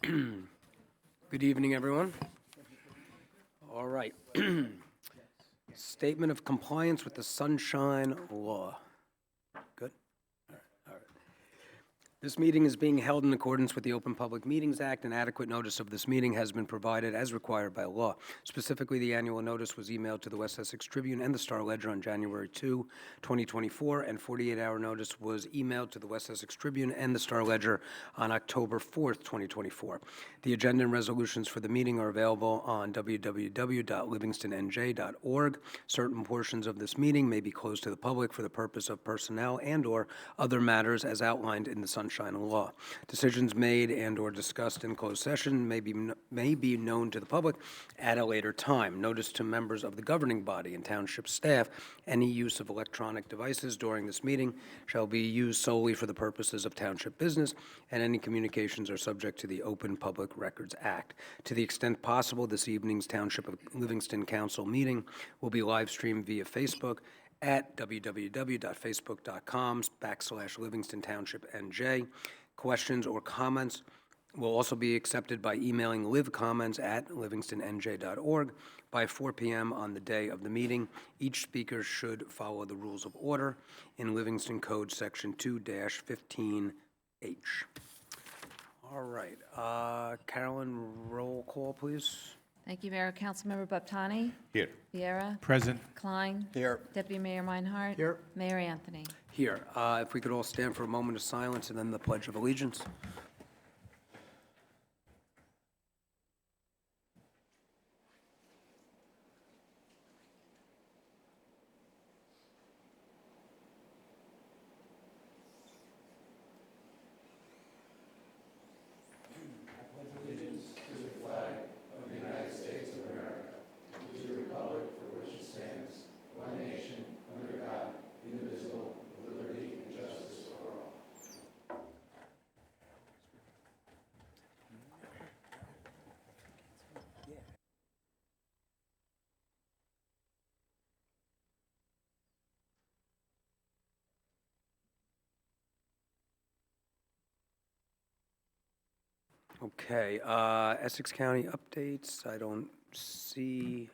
Good evening, everyone. All right. Statement of compliance with the Sunshine Law. Good? All right. This meeting is being held in accordance with the Open Public Meetings Act, and adequate notice of this meeting has been provided as required by law. Specifically, the annual notice was emailed to the West Essex Tribune and the Star-Ledger on January 2, 2024, and 48-hour notice was emailed to the West Essex Tribune and the Star-Ledger on October 4th, 2024. The agenda and resolutions for the meeting are available on www.livingstonnj.org. Certain portions of this meeting may be closed to the public for the purpose of personnel and/or other matters as outlined in the Sunshine Law. Decisions made and/or discussed in closed session may be known to the public at a later time. Notice to members of the governing body and township staff: any use of electronic devices during this meeting shall be used solely for the purposes of township business, and any communications are subject to the Open Public Records Act. To the extent possible, this evening's Township of Livingston Council meeting will be live streamed via Facebook at www.facebook.com/Livingston Township NJ. Questions or comments will also be accepted by emailing livcomments@livingstonnj.org by 4 p.m. on the day of the meeting. Each speaker should follow the rules of order in Livingston Code Section 2-15H. All right. Carolyn, roll call, please. Thank you, Mayor. Councilmember Baptani? Here. Viera? Present. Klein? Here. Deputy Mayor Meinhardt? Here. Mayor Anthony? Here. If we could all stand for a moment of silence and then the Pledge of Allegiance. Okay, Essex County updates. I don't see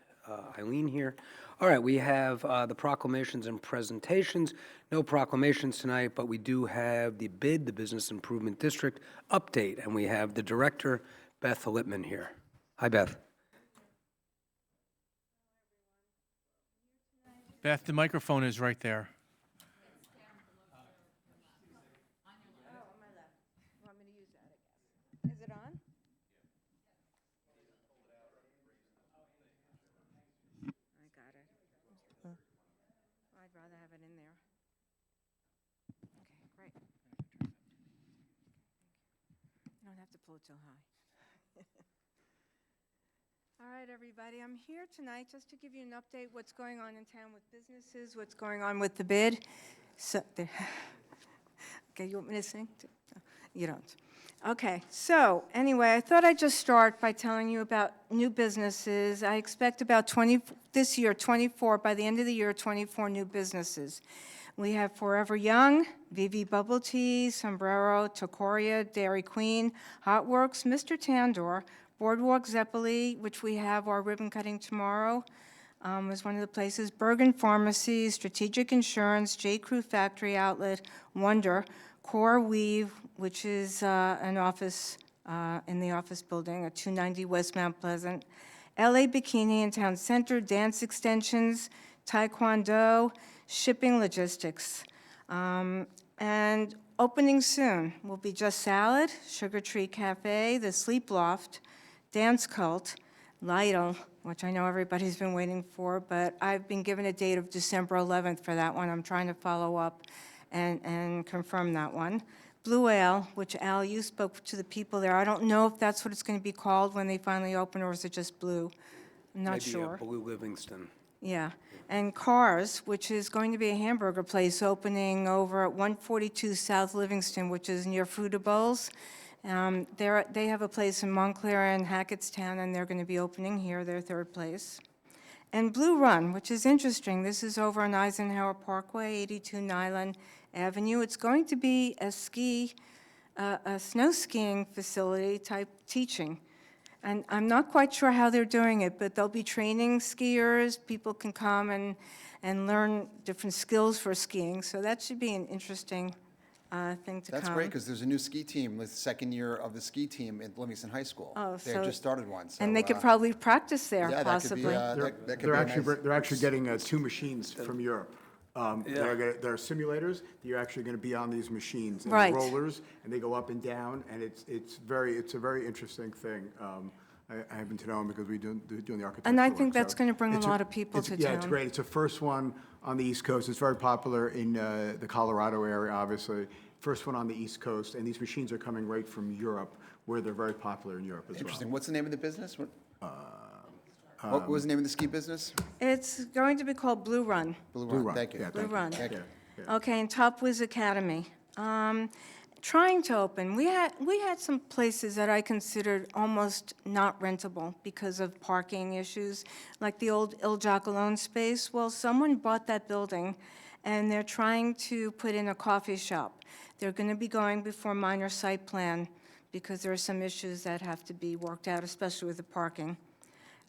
Eileen here. All right, we have the proclamations and presentations. No proclamations tonight, but we do have the BID, the Business Improvement District update, and we have the director, Beth Lippman, here. Hi, Beth. Beth, the microphone is right there. Is it on? I got it. I'd rather have it in there. Okay, great. You don't have to pull it too high. All right, everybody, I'm here tonight just to give you an update what's going on in town with businesses, what's going on with the bid. So, okay, you want me to sing? No, you don't. Okay, so anyway, I thought I'd just start by telling you about new businesses. I expect about 20, this year, 24, by the end of the year, 24 new businesses. We have Forever Young, VV Bubble Tea, Sombrero, Tocoria, Dairy Queen, Hot Works, Mr. Tandor, Boardwalk Zeppeli, which we have our ribbon cutting tomorrow, is one of the places, Bergen Pharmacy, Strategic Insurance, J. Crew Factory Outlet, Wonder, Core Weave, which is an office in the office building at 290 West Mount Pleasant, LA Bikini in Town Center, Dance Extensions, Taekwondo, Shipping Logistics. And opening soon will be Just Salad, Sugar Tree Cafe, The Sleep Loft, Dance Cult, Lytle, which I know everybody's been waiting for, but I've been given a date of December 11th for that one. I'm trying to follow up and confirm that one. Blue Ale, which Al, you spoke to the people there. I don't know if that's what it's going to be called when they finally open, or is it just Blue? I'm not sure. Maybe Blue Livingston. Yeah. And Cars, which is going to be a hamburger place opening over at 142 South Livingston, which is near Fruita Bowls. They have a place in Montclair and Hackettstown, and they're going to be opening here, their third place. And Blue Run, which is interesting. This is over on Eisenhower Parkway, 82 Nyland Avenue. It's going to be a ski a snow skiing facility type teaching. And I'm not quite sure how they're doing it, but they'll be training skiers. People can come and learn different skills for skiing. So that should be an interesting thing to come. That's great, because there's a new ski team, the second year of the ski team at Livingston High School. Oh, They so- just started one, so. And they could probably practice there, Yeah, that could be, possibly. that could be They're a actually, nice. they're actually getting 2 machines from Europe. They're simulators, you're actually going to be on these machines. and Right. Rollers, and they go up and down, and it's a very interesting thing. I happen to know them because we're doing the architecture. And I work, think that's so gonna bring a it's lot of people to Yeah, it's town. great. It's the first one on the East Coast. It's very popular in the Colorado area, obviously. First one on the East Coast, and these machines are coming right from Europe, where they're very popular in Europe as well. Interesting. What's the name of the business? What was the name of the ski business? It's going to be called Blue Run. Blue Blue Run, Run, thank you. yeah, Blue thank you. Run. Thank you. Okay, and Top Whiz Academy. Trying to open. We had some places that I considered almost not rentable because of parking issues, like the old Il Giacolone space. Well, someone bought that building, and they're trying to put in a coffee shop. They're going to be going before minor site plan because there are some issues that have to be worked out, especially with the parking.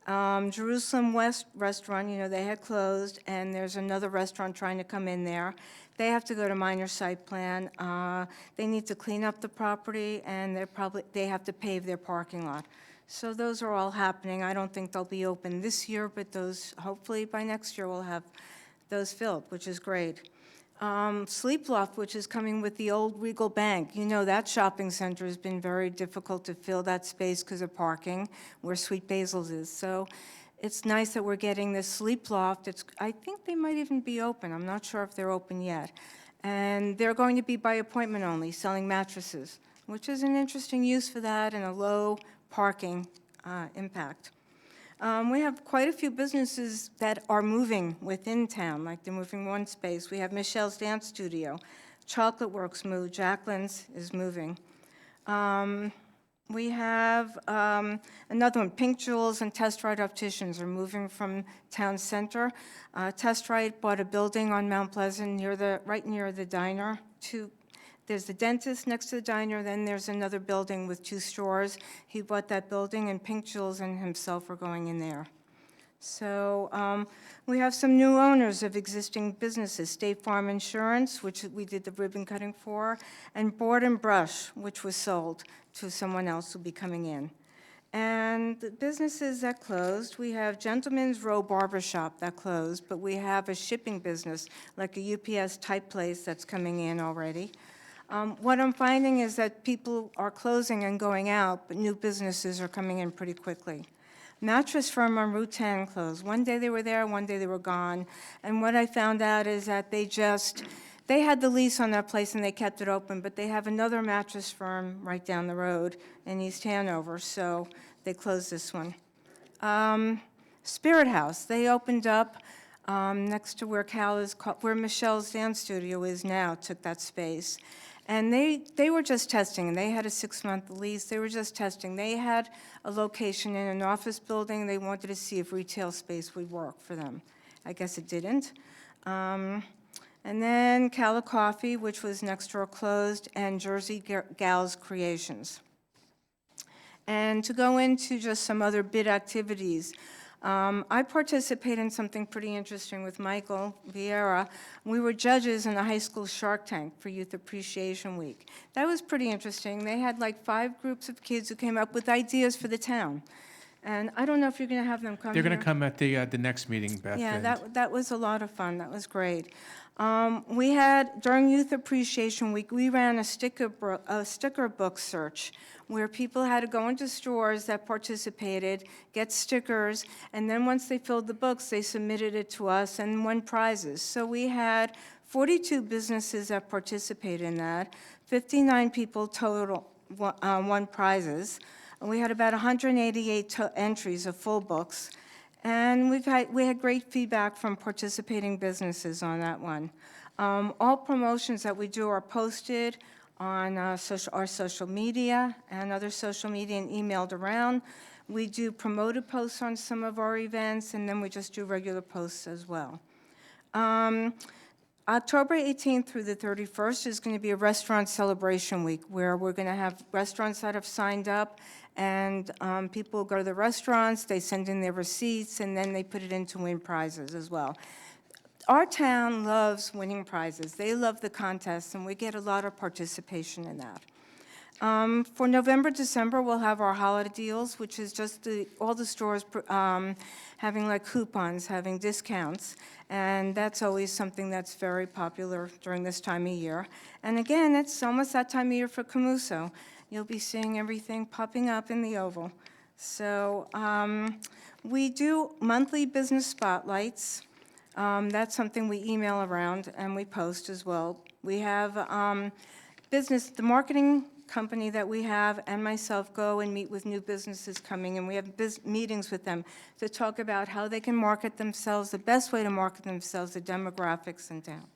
Jerusalem West Restaurant, they had closed, and there's another restaurant trying to come in there. They have to go to minor site plan. They need to clean up the property, and they have to pave their parking lot. So those are all happening. I don't think they'll be open this year, but those, hopefully by next year, we'll have those filled, which is great. Sleep Loft, which is coming with the old Regal Bank. That shopping center has been very difficult to fill that space because of parking, where Sweet Basil's is. So it's nice that we're getting this Sleep Loft. I think they might even be open. I'm not sure if they're open yet. And they're going to be by appointment only, selling mattresses, which is an interesting use for that and a low parking impact. We have quite a few businesses that are moving within town, like they're moving one space. We have Michelle's Dance Studio. Chocolate Works moved. Jacqueline's is moving. We have another one, Pink Jewels and Test Rite Opticians are moving from town center. Test Rite bought a building on Mount Pleasant right near the diner. There's the dentist next to the diner, then there's another building with 2 stores. He bought that building, and Pink Jewels and himself are going in there. So we have some new owners of existing businesses, State Farm Insurance, which we did the ribbon cutting for, and Board and Brush, which was sold to someone else who'll be coming in. And the businesses that closed, we have Gentleman's Row Barbershop that closed, but we have a shipping business, like a UPS type place that's coming in already. What I'm finding is that people are closing and going out, but new businesses are coming in pretty quickly. Mattress Firm on Route 10 closed. One day they were there, one day they were gone. And what I found out is that they had the lease on that place and they kept it open, but they have another mattress firm right down the road in East Hanover, so they closed this one. Spirit House, they opened up next to where Michelle's Dance Studio is now, took that space. And they were just testing, and they had a 6-month lease. They were just testing. They had a location in an office building. They wanted to see if retail space would work for them. I guess it didn't. And then Cala Coffee, which was next door, closed, and Jersey Gals Creations. And to go into just some other bid activities, I participated in something pretty interesting with Michael Vieira. We were judges in a high school Shark Tank for Youth Appreciation Week. That was pretty interesting. They had like 5 groups of kids who came up with ideas for the town. And I don't know if you're going to have them come They're here. going to come at the next meeting, Beth. Yeah, and- that was a lot of fun. That was great. We had, during Youth Appreciation Week, we ran a sticker book search where people had to go into stores that participated, get stickers, and then once they filled the books, they submitted it to us and won prizes. So we had 42 businesses that participated in that, 59 people total won prizes. And we had about 188 entries of full books. And we had great feedback from participating businesses on that one. All promotions that we do are posted on our social media and other social media and emailed around. We do promoted posts on some of our events, and then we just do regular posts as well. October 18th through the 31st is going to be a restaurant celebration week, where we're going to have restaurants that have signed up, and people go to the restaurants, they send in their receipts, and then they put it in to win prizes as well. Our town loves winning prizes. They love the contests, and we get a lot of participation in that. For November, December, we'll have our holiday deals, which is just all the stores having like coupons, having discounts, and that's always something that's very popular during this time of year. And again, it's almost that time of year for Camuso. You'll be seeing everything popping up in the Oval. So we do monthly business spotlights. That's something we email around and we post as well. We have the marketing company that we have and myself go and meet with new businesses coming, and we have meetings with them to talk about how they can market themselves, the best way to market themselves, the demographics in town.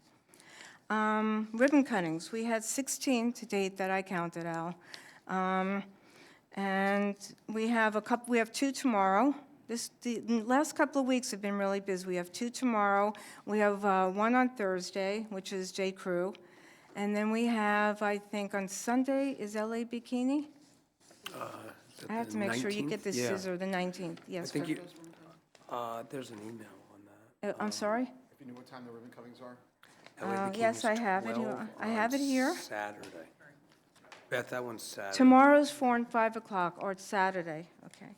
Ribbon cuttings, we had 16 to date that I counted, Al. And we have 2 tomorrow. The last couple of weeks have been really busy. We have 2 tomorrow. We have 1 on Thursday, which is J. Crew. And then we have, I think, on Sunday, is LA Bikini? I have to make sure you get the 19th? Yeah. scissor, the 19th, yes. I think for- there's an email on that. I'm sorry? If you know what time the ribbon cuttings are? LA Bikini's Yes, I have it. 12 I have it here. on Saturday. Beth, that one's Saturday. Tomorrow's 4 and 5 o'clock, or it's Saturday, okay.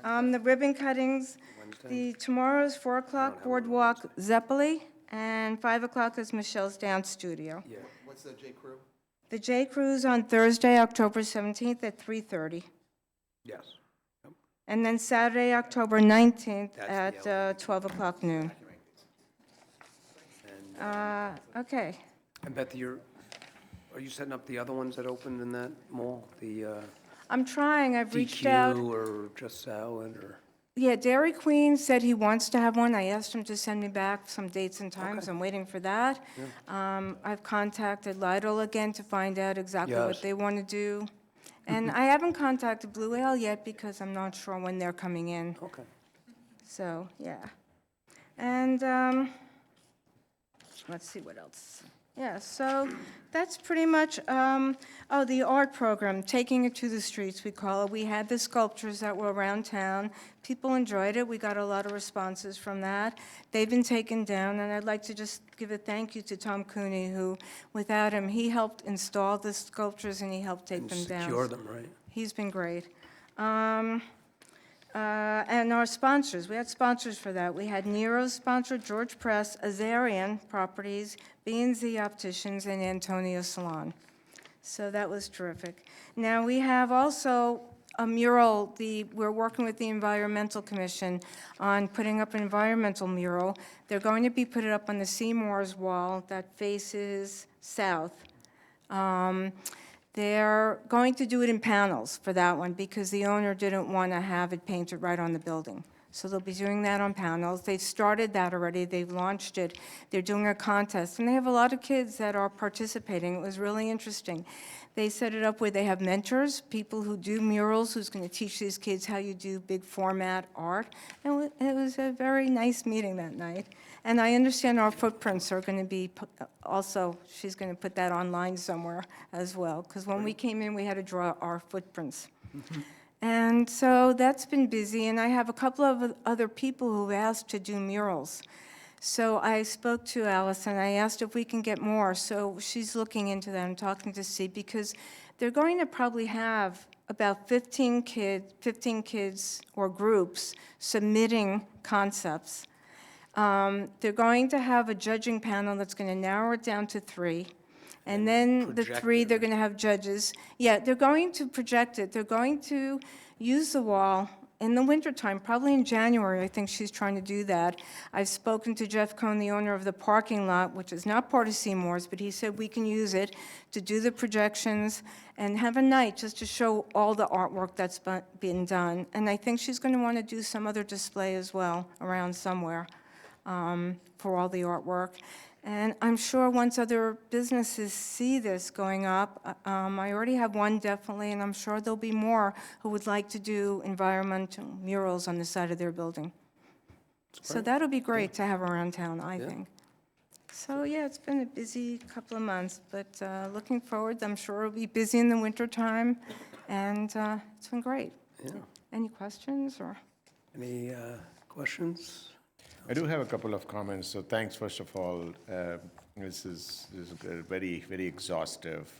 The ribbon cuttings, Wednesday? tomorrow's 4 o'clock Boardwalk Zeppeli, and 5 o'clock is Michelle's Dance Studio. Yeah. What's the J. Crew? The J. Crew's on Thursday, October 17th at 3:30. Yes. And then Saturday, October 19th That's the at 12 o'clock noon. Okay. And Beth, are you setting up the other ones that opened in that mall? The I'm trying, I've reached out. DQ or Just Salad or? Yeah, Dairy Queen said he wants to have one. I asked him to send me back some dates and times. Okay. I'm waiting for that. I've contacted Lidl again to find out exactly Yes. what they want to do. And I haven't contacted Blue Ale yet because I'm not sure when they're coming in. Okay. So, yeah. And let's see what else. Yeah, so that's pretty much, the art program, taking it to the streets, we call it. We had the sculptures that were around town. People enjoyed it. We got a lot of responses from that. They've been taken down, and I'd like to just give a thank you to Tom Cooney, who, without him, he helped install the sculptures and he helped take And them down. secure them, right? He's been great. And our sponsors, we had sponsors for that. We had Nero's sponsor, George Press, Azarian Properties, B&Z Opticians, and Antonio Salon. So that was terrific. Now, we have also a mural, we're working with the Environmental Commission on putting up an environmental mural. They're going to be put it up on the Seymour's wall that faces south. They're going to do it in panels for that one because the owner didn't want to have it painted right on the building. So they'll be doing that on panels. They've started that already. They've launched it. They're doing a contest, and they have a lot of kids that are participating. It was really interesting. They set it up where they have mentors, people who do murals, who's going to teach these kids how you do big format art. And it was a very nice meeting that night. And I understand our footprints are going to be, also, she's going to put that online somewhere as well, because when we came in, we had to draw our footprints. And so that's been busy, and I have a couple of other people who've asked to do murals. So I spoke to Allison, I asked if we can get more, so she's looking into that and talking to see, because they're going to probably have about 15 kids or groups submitting concepts. They're going to have a judging panel that's going to narrow it down to 3. And then the 3, they're going to have judges. Yeah, they're going to project it. They're going to use the wall in the wintertime, probably in January. I think she's trying to do that. I've spoken to Jeff Cohn, the owner of the parking lot, which is not part of Seymour's, but he said we can use it to do the projections and have a night just to show all the artwork that's been done. And I think she's going to want to do some other display as well around somewhere for all the artwork. And I'm sure once other businesses see this going up, I already have one definitely, and I'm sure there'll be more who would like to do environmental murals on the side of their building. So that'll be great to have around town, I think. So, yeah, it's been a busy couple of months, but looking forward, I'm sure it'll be busy in the wintertime, and it's been great. Yeah. Any questions, or? Any questions? I do have a couple of comments, so thanks, first of all. This is a very, very exhaustive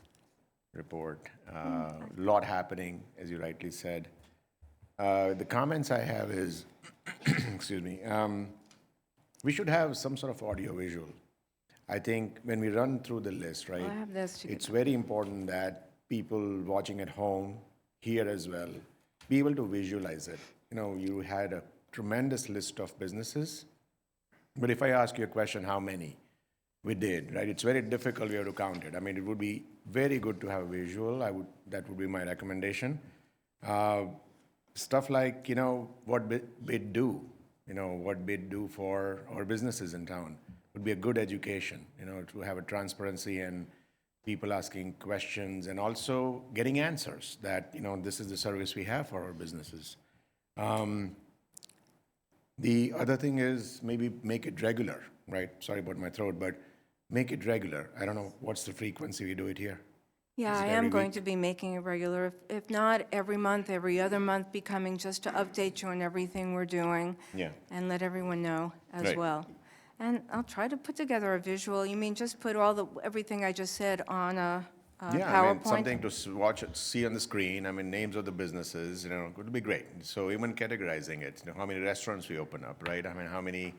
report. A lot happening, as you rightly said. The comments I have is, excuse me, we should have some sort of audio-visual. I think when we run through the list, right? I have this to It's very important that people watching at home, here as well, be able to visualize it. You know, you had a tremendous list of businesses, but if I ask you a question, how many? We did, right? It's very difficult, we have to count it. I mean, it would be very good to have a visual. That would be my recommendation. Stuff like, you know, what bid do, you know, what bid do for our businesses in town would be a good education, you know, to have a transparency and people asking questions and also getting answers that, you know, this is the service we have for our businesses. The other thing is maybe make it regular, right? Sorry about my throat, but make it regular. I don't know, what's the frequency we do it here? Yeah, Is it I every am going week? to be making it regular, if not every month, every other month, be coming just to update you on everything we're doing. Yeah. And let everyone know as Right. well. And I'll try to put together a visual. You mean just put everything I just said on a Yeah, I mean, PowerPoint? something to watch it, see on the screen, I mean, names of the businesses, you know, it would be great. So even categorizing it, you know, how many restaurants we open up, right? I mean, how many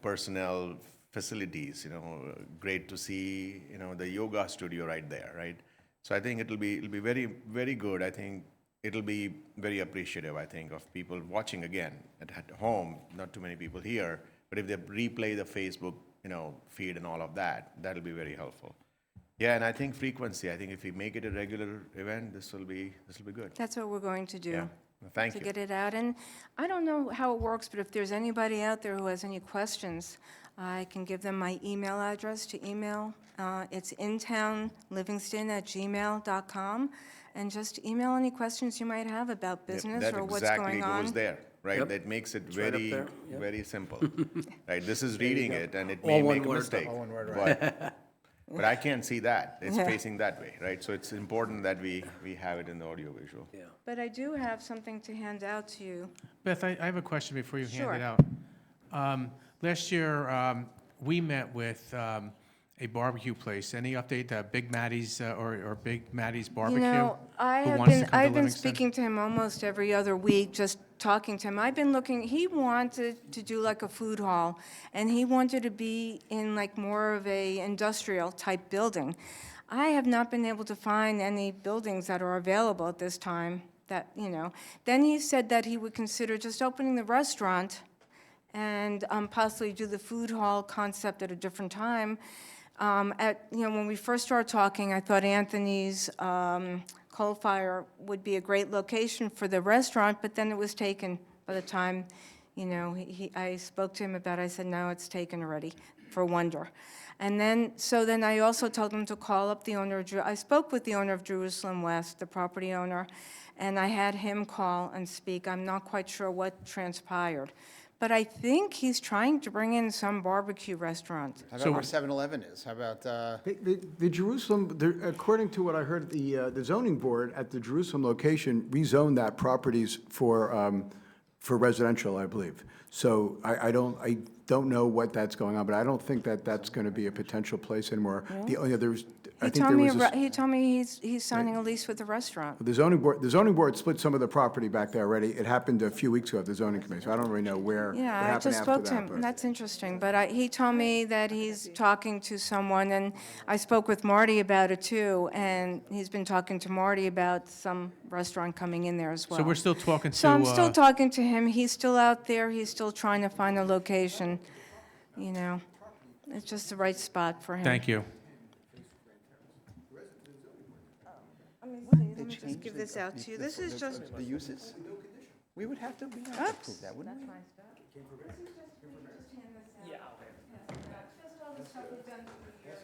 personnel facilities, you know, great to see, you know, the yoga studio right there, right? So I think it'll be very, very good. I think it'll be very appreciative, I think, of people watching again at home, not too many people here, but if they replay the Facebook, you know, feed and all of that, that'll be very helpful. Yeah, and I think frequency, I think if we make it a regular event, this will be good. That's what we're going to do. Yeah, thank To you. get it out. And I don't know how it works, but if there's anybody out there who has any questions, I can give them my email address to email. It's intownlivingston@gmail.com. And just email any questions you might have about Yep, business that or what's exactly going on. goes there, right? Yep. That makes it right up very, there, yep. very simple. Right, this is reading it, and it All may one make a word, mistake. all one But I can't see that. It's Yeah. facing that way, right? So it's important that we have it in the audio visual. Yeah. But I do have something to hand out to you. Beth, I have a question before you hand Sure. it out. Last year, we met with a barbecue place. Any update, Big Maddie's, or Big Maddie's Barbecue? You know, who wants to come to I've been Livingston? speaking to him almost every other week, just talking to him. I've been looking, he wanted to do like a food hall, and he wanted to be in like more of a industrial type building. I have not been able to find any buildings that are available at this time that, you know. Then he said that he would consider just opening the restaurant and possibly do the food hall concept at a different time. When we first started talking, I thought Anthony's coal fire would be a great location for the restaurant, but then it was taken by the time, you know, I spoke to him about it. I said, no, it's taken already, for Wonder. And then I also told him to call up the owner of, I spoke with the owner of Jerusalem West, the property owner, and I had him call and speak. I'm not quite sure what transpired. But I think he's trying to bring in some barbecue restaurant. How about where 7-Eleven is? How about, The Jerusalem, according to what I heard, the zoning board at the Jerusalem location rezoned that properties for residential, I believe. So I don't know what that's going on, but I don't think that that's going to be a potential place anymore. The only other, I He think told there me, was this. he told me he's signing a lease with the restaurant. The zoning board split some of the property back there already. It happened a few weeks ago at the zoning committee, so I don't really know what Yeah, I happened just after spoke to that. him. but- That's interesting, but he told me that he's talking to someone, and I spoke with Marty about it too, and he's been talking to Marty about some restaurant coming in there as well. So we're still talking to... So I'm still talking to him. He's still out there. He's still trying to find a location, you know. It's just the right spot for him. Thank you. Let me just give this out to you. This is just, the uses? We would have to approve that, wouldn't we? just all the stuff we've done through the years.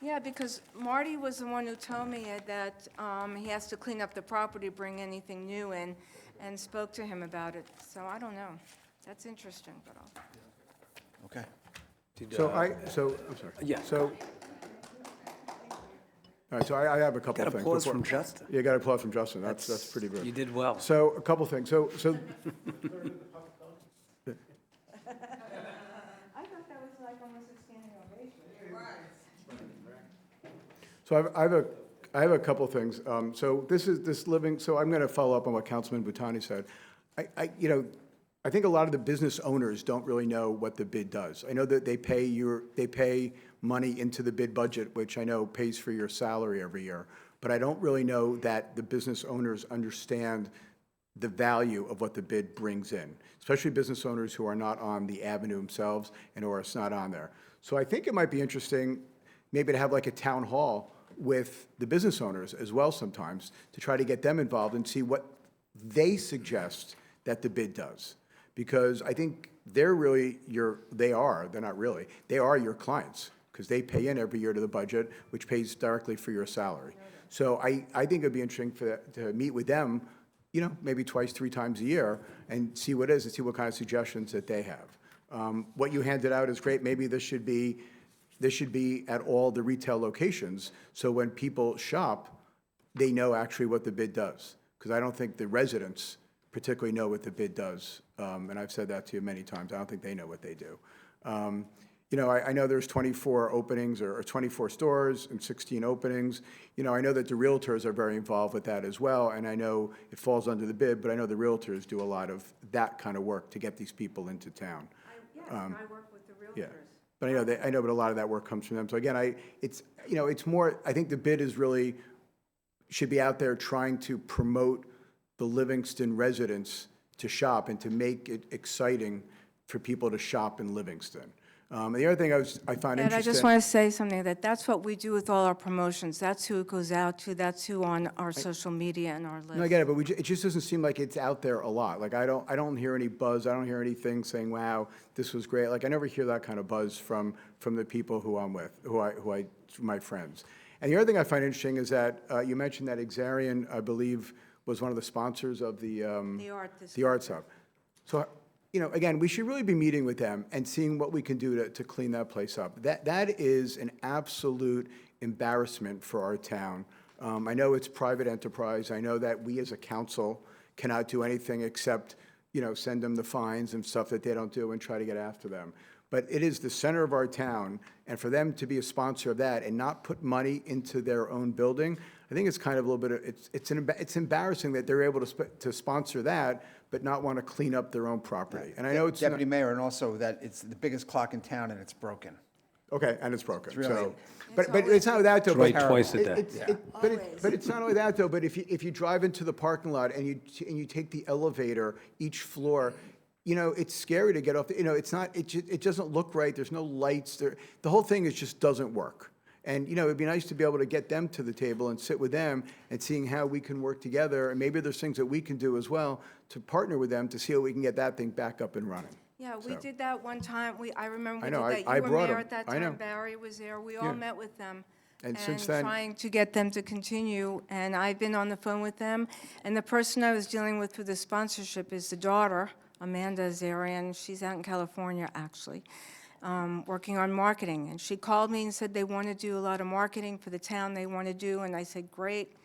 Yeah, because Marty was the one who told me that he has to clean up the property, bring anything new in, and spoke to him about it. So I don't know. That's interesting, but I'll... Okay. I'm sorry. Yeah. So, all right, so I have a couple Got of things. applause before- from Justin. Yeah, got applause from Justin. That's pretty good. You did well. So, a couple things. So, I thought that was like almost a standing ovation. So I have a couple things. So so I'm going to follow up on what Councilman Butani said. I think a lot of the business owners don't really know what the bid does. I know that they pay money into the bid budget, which I know pays for your salary every year, but I don't really know that the business owners understand the value of what the bid brings in, especially business owners who are not on the avenue themselves and who are not on there. So I think it might be interesting maybe to have like a town hall with the business owners as well sometimes to try to get them involved and see what they suggest that the bid does. Because I think they're not really, they are your clients because they pay in every year to the budget, which pays directly for your salary. So I think it'd be interesting to meet with them, maybe twice, 3 times a year and see what it is and see what kind of suggestions that they have. What you handed out is great. Maybe this should be at all the retail locations, so when people shop, they know actually what the bid does. Because I don't think the residents particularly know what the bid does, and I've said that to you many times. I don't think they know what they do. I know there's 24 openings or 24 stores and 16 openings. I know that the realtors are very involved with that as well, and I know it falls under the bid, but I know the realtors do a lot of that kind of work to get these people into town. Yes, I work with the realtors. Yeah. But I know, but a lot of that work comes from them. So again, it's more, I think the bid should be out there trying to promote the Livingston residents to shop and to make it exciting for people to shop in Livingston. The other thing I find And interesting. I just want to say something, that's what we do with all our promotions. That's who it goes out to, that's who on our social media and our list. No, I get it, but it just doesn't seem like it's out there a lot. Like, I don't hear any buzz, I don't hear anything saying, wow, this was great. Like, I never hear that kind of buzz from the people who I'm with, my friends. And the other thing I find interesting is that you mentioned that Exarian, I believe, was one of the sponsors of the Arts Hub. So, again, we should really be meeting with them and seeing what we can do to clean that place up. That is an absolute embarrassment for our town. I know it's private enterprise. I know that we as a council cannot do anything except, send them the fines and stuff that they don't do and try to get after them. But it is the center of our town, and for them to be a sponsor of that and not put money into their own building, I think it's kind of a little bit of, it's embarrassing that they're able to sponsor that, but not want to clean up their own property. And I know it's Deputy Mayor, and also that it's the biggest clock in town and it's broken. Okay, and it's broken. It's really- So, but it's not only that though. It's right but- twice a day. But it's not only that though. But if you drive into the parking lot and you take the elevator each floor, it's scary to get off. It's not. It doesn't look right. There's no lights. The whole thing just doesn't work. And it'd be nice to be able to get them to the table and sit with them and seeing how we can work together. And maybe there's things that we can do as well to partner with them to see how we can get that thing back up and running. Yeah, we did that one time. I remember we I did know, that. I You were brought mayor 'em. at that I know. time. Barry was there. We Yeah. all met with them. And since then- trying to get them to continue. And I've been on the phone with them. And the person I was dealing with for the sponsorship is the daughter, Amanda Zarian. She's out in California, actually, working on marketing. And she called me and said they want to do a lot of marketing for the town they want to do. And I said, great.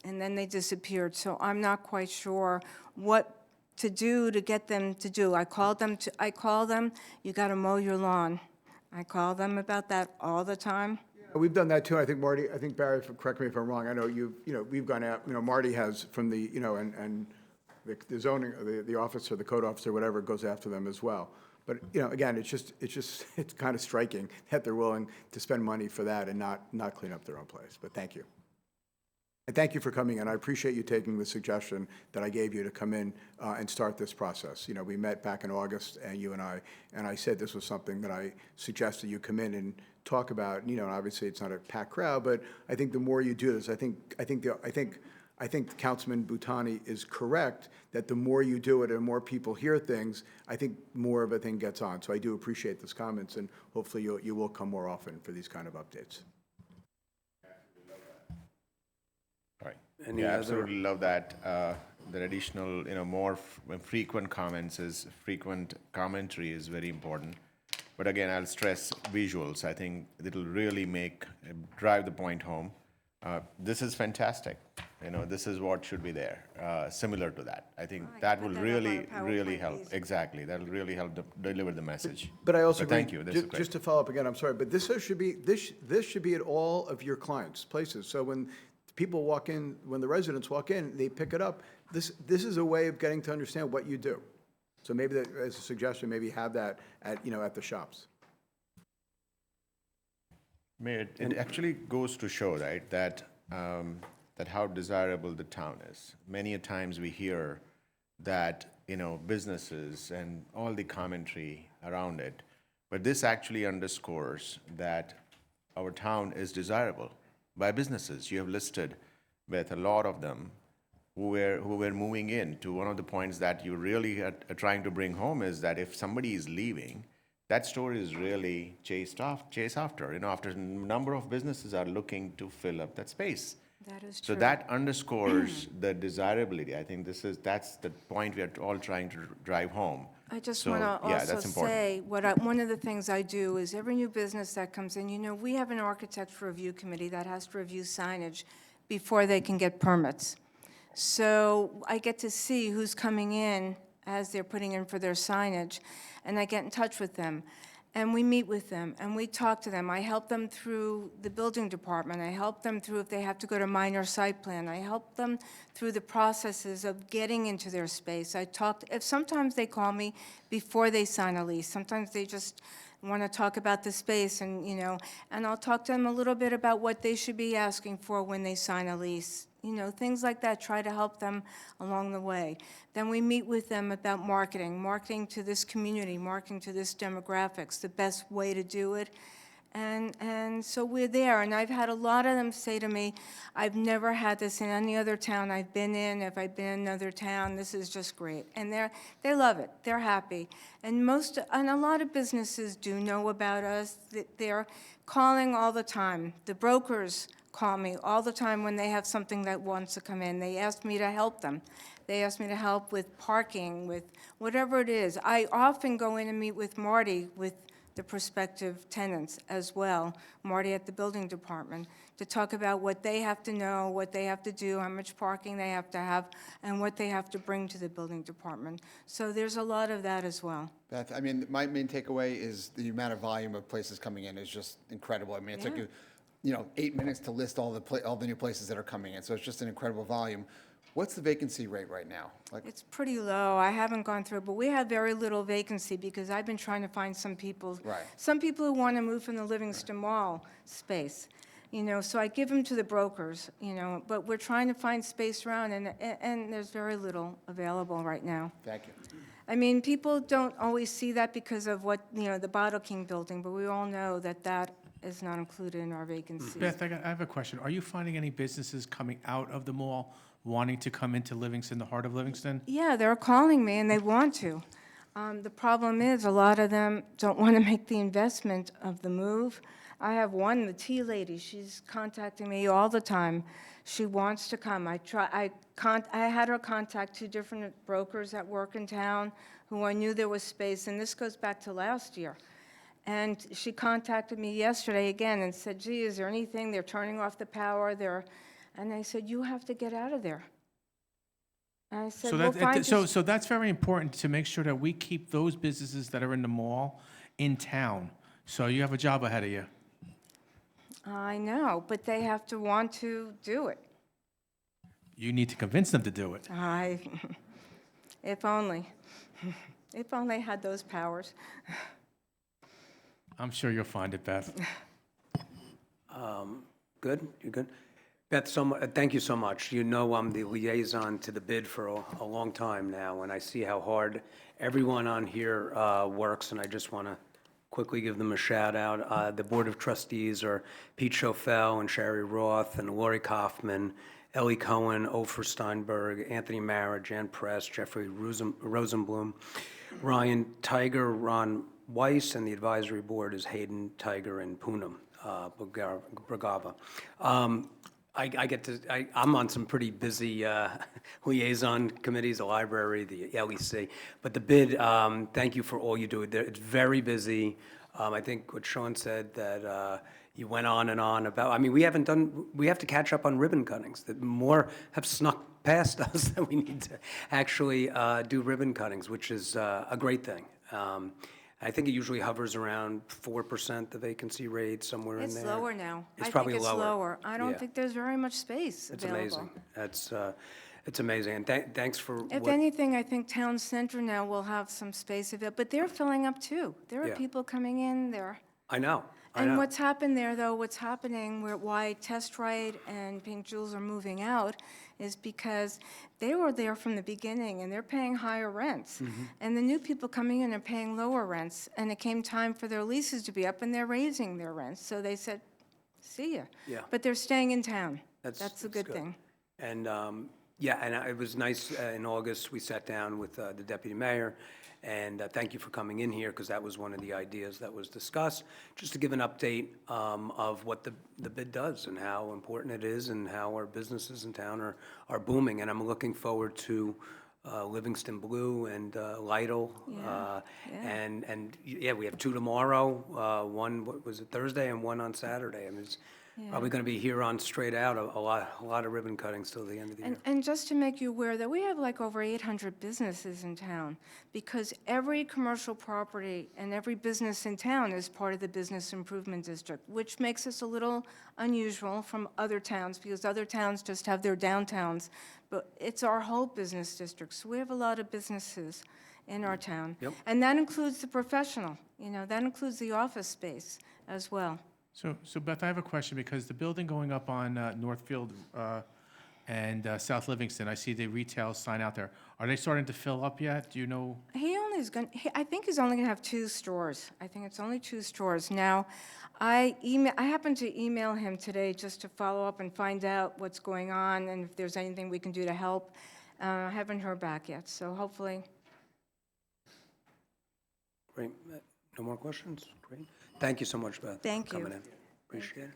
And then they disappeared. So I'm not quite sure what to do to get them to do. I call them, you got to mow your lawn. I call them about that all the time. We've done that too. I think Marty, Barry, correct me if I'm wrong. I know we've gone out, Marty has from the, and the zoning, the officer, the code officer, whatever, goes after them as well. But, again, it's kind of striking that they're willing to spend money for that and not clean up their own place. But thank you. And thank you for coming in. I appreciate you taking the suggestion that I gave you to come in and start this process. We met back in August, and you and I said this was something that I suggested you come in and talk about. Obviously it's not a packed crowd, but I think the more you do this, I think Councilman Butani is correct that the more you do it and more people hear things, I think more of a thing gets on. So I do appreciate those comments, and hopefully you will come more often for these kind of updates. Any Yeah, other? absolutely love that. That additional, more frequent comments is, frequent commentary is very important. But again, I'll stress visuals. I think it'll really drive the point home. This is fantastic. This is what should be there, similar to that. I think I that can will put that up on a really, really PowerPoint help. easy. Exactly. That'll really help deliver the message. But I also So thank agree- you. This is ju- great. Just to follow up again, I'm sorry, but this should be, this should be at all of your clients' places. So when people walk in, when the residents walk in, they pick it up. This is a way of getting to understand what you do. So maybe that, as a suggestion, maybe have that at, at the shops. Mayor, it actually goes to show, right, that how desirable the town is. Many a times we hear that, businesses and all the commentary around it, but this actually underscores that our town is desirable by businesses. You have listed with a lot of them who were moving in. To one of the points that you really are trying to bring home is that if somebody is leaving, that store is really chased after. After a number of businesses are looking to fill up that space. That is So true. that underscores the desirability. I think that's the point we are all trying to drive home. I just So, want to yeah, also that's important. say, one of the things I do is every new business that comes in, we have an architect review committee that has to review signage before they can get permits. So I get to see who's coming in as they're putting in for their signage, and I get in touch with them. And we meet with them, and we talk to them. I help them through the building department. I help them through if they have to go to minor site plan. I help them through the processes of getting into their space. If sometimes they call me before they sign a lease. Sometimes they just want to talk about the space, and I'll talk to them a little bit about what they should be asking for when they sign a lease. Things like that, try to help them along the way. Then we meet with them about marketing to this community, marketing to this demographics, the best way to do it. And so we're there, and I've had a lot of them say to me, I've never had this in any other town I've been in. If I've been in another town, this is just great. And they love it, they're happy. And a lot of businesses do know about us. They're calling all the time. The brokers call me all the time when they have something that wants to come in. They ask me to help them. They ask me to help with parking, with whatever it is. I often go in and meet with Marty, with the prospective tenants as well, Marty at the building department, to talk about what they have to know, what they have to do, how much parking they have to have, and what they have to bring to the building department. So there's a lot of that as well. Beth, my main takeaway is the amount of volume of places coming in is just incredible. It took you, 8 minutes to list all the new places that are coming in, so it's just an incredible volume. What's the vacancy rate right now? It's pretty low. I haven't gone through, but we have very little vacancy because I've been trying to find some people. Right. Some people who want to move from the Livingston Mall space, so I give them to the brokers, but we're trying to find space around, and there's very little available right now. Thank you. People don't always see that because of what, the Bottle King building, but we all know that is not included in our vacancies. Beth, I have a question. Are you finding any businesses coming out of the mall wanting to come into Livingston, the heart of Livingston? Yeah, they're calling me, and they want to. The problem is, a lot of them don't want to make the investment of the move. I have one, the tea lady, she's contacting me all the time. She wants to come. I had her contact 2 different brokers that work in town who I knew there was space, and this goes back to last year. And she contacted me yesterday again and said, gee, is there anything? They're turning off the power. And I said, you have to get out of there. And I said, So we'll find you. so that's very important to make sure that we keep those businesses that are in the mall in town. So you have a job ahead of you. I know, but they have to want to do it. You need to convince them to do it. If only. If only I had those powers. I'm sure you'll find it, Beth. Good? You good? Beth, thank you so much. I'm the liaison to the bid for a long time now, and I see how hard everyone on here works, and I just want to quickly give them a shout out. The Board of Trustees are Pete Schofel and Sherry Roth and Lori Kaufman, Ellie Cohen, Ofer Steinberg, Anthony Mara, Jan Press, Jeffrey Rosenblum, Ryan Tiger, Ron Weiss, and the advisory board is Hayden, Tiger, and Poonam Bragava. I get to, I'm on some pretty busy liaison committees, the library, the LEC. But the bid, thank you for all you do. It's very busy. I think what Sean said, that you went on and on about, I mean, we have to catch up on ribbon cuttings. That more have snuck past us that we need to actually do ribbon cuttings, which is a great thing. I think it usually hovers around 4%, the vacancy rate, somewhere in there. It's lower now. It's probably I think it's lower. lower. I don't Yeah. think there's very much space It's available. amazing. It's amazing, and thanks for If what, anything, I think Town Center now will have some space available, but they're filling up too. There are Yeah. people coming in there. I know. And what's happened there, though, what's happening, why Test Right and Pink Jewels are moving out, is because they were there from the beginning, and they're paying higher rents. Mm-hmm. And the new people coming in are paying lower rents, and it came time for their leases to be up, and they're raising their rents. So they said, see ya. Yeah. But they're staying in town. That's That's a good thing. And, yeah, and it was nice, in August, we sat down with the deputy mayor, and thank you for coming in here, because that was one of the ideas that was discussed, just to give an update of what the bid does and how important it is and how our businesses in town are booming. And I'm looking forward to Livingston Blue and Lytle. And yeah, we have 2 tomorrow, one, what was it, Thursday, and one on Saturday. I mean, it's probably going to be here on straight out, a lot of ribbon cuttings till the end of the year. And just to make you aware that we have like over 800 businesses in town, because every commercial property and every business in town is part of the Business Improvement District, which makes us a little unusual from other towns, because other towns just have their downtowns, but it's our whole business district. So we have a lot of businesses in our town. Yep. And that includes the professional, that includes the office space as well. So Beth, I have a question, because the building going up on Northfield and South Livingston, I see the retail sign out there. Are they starting to fill up yet? Do you know? I think he's only going to have 2 stores. I think it's only 2 stores. Now, I happened to email him today just to follow up and find out what's going on and if there's anything we can do to help. I haven't heard back yet, so hopefully. Great. No more questions? Great. Thank you so much, Beth. Thank for you. coming in. Appreciate it.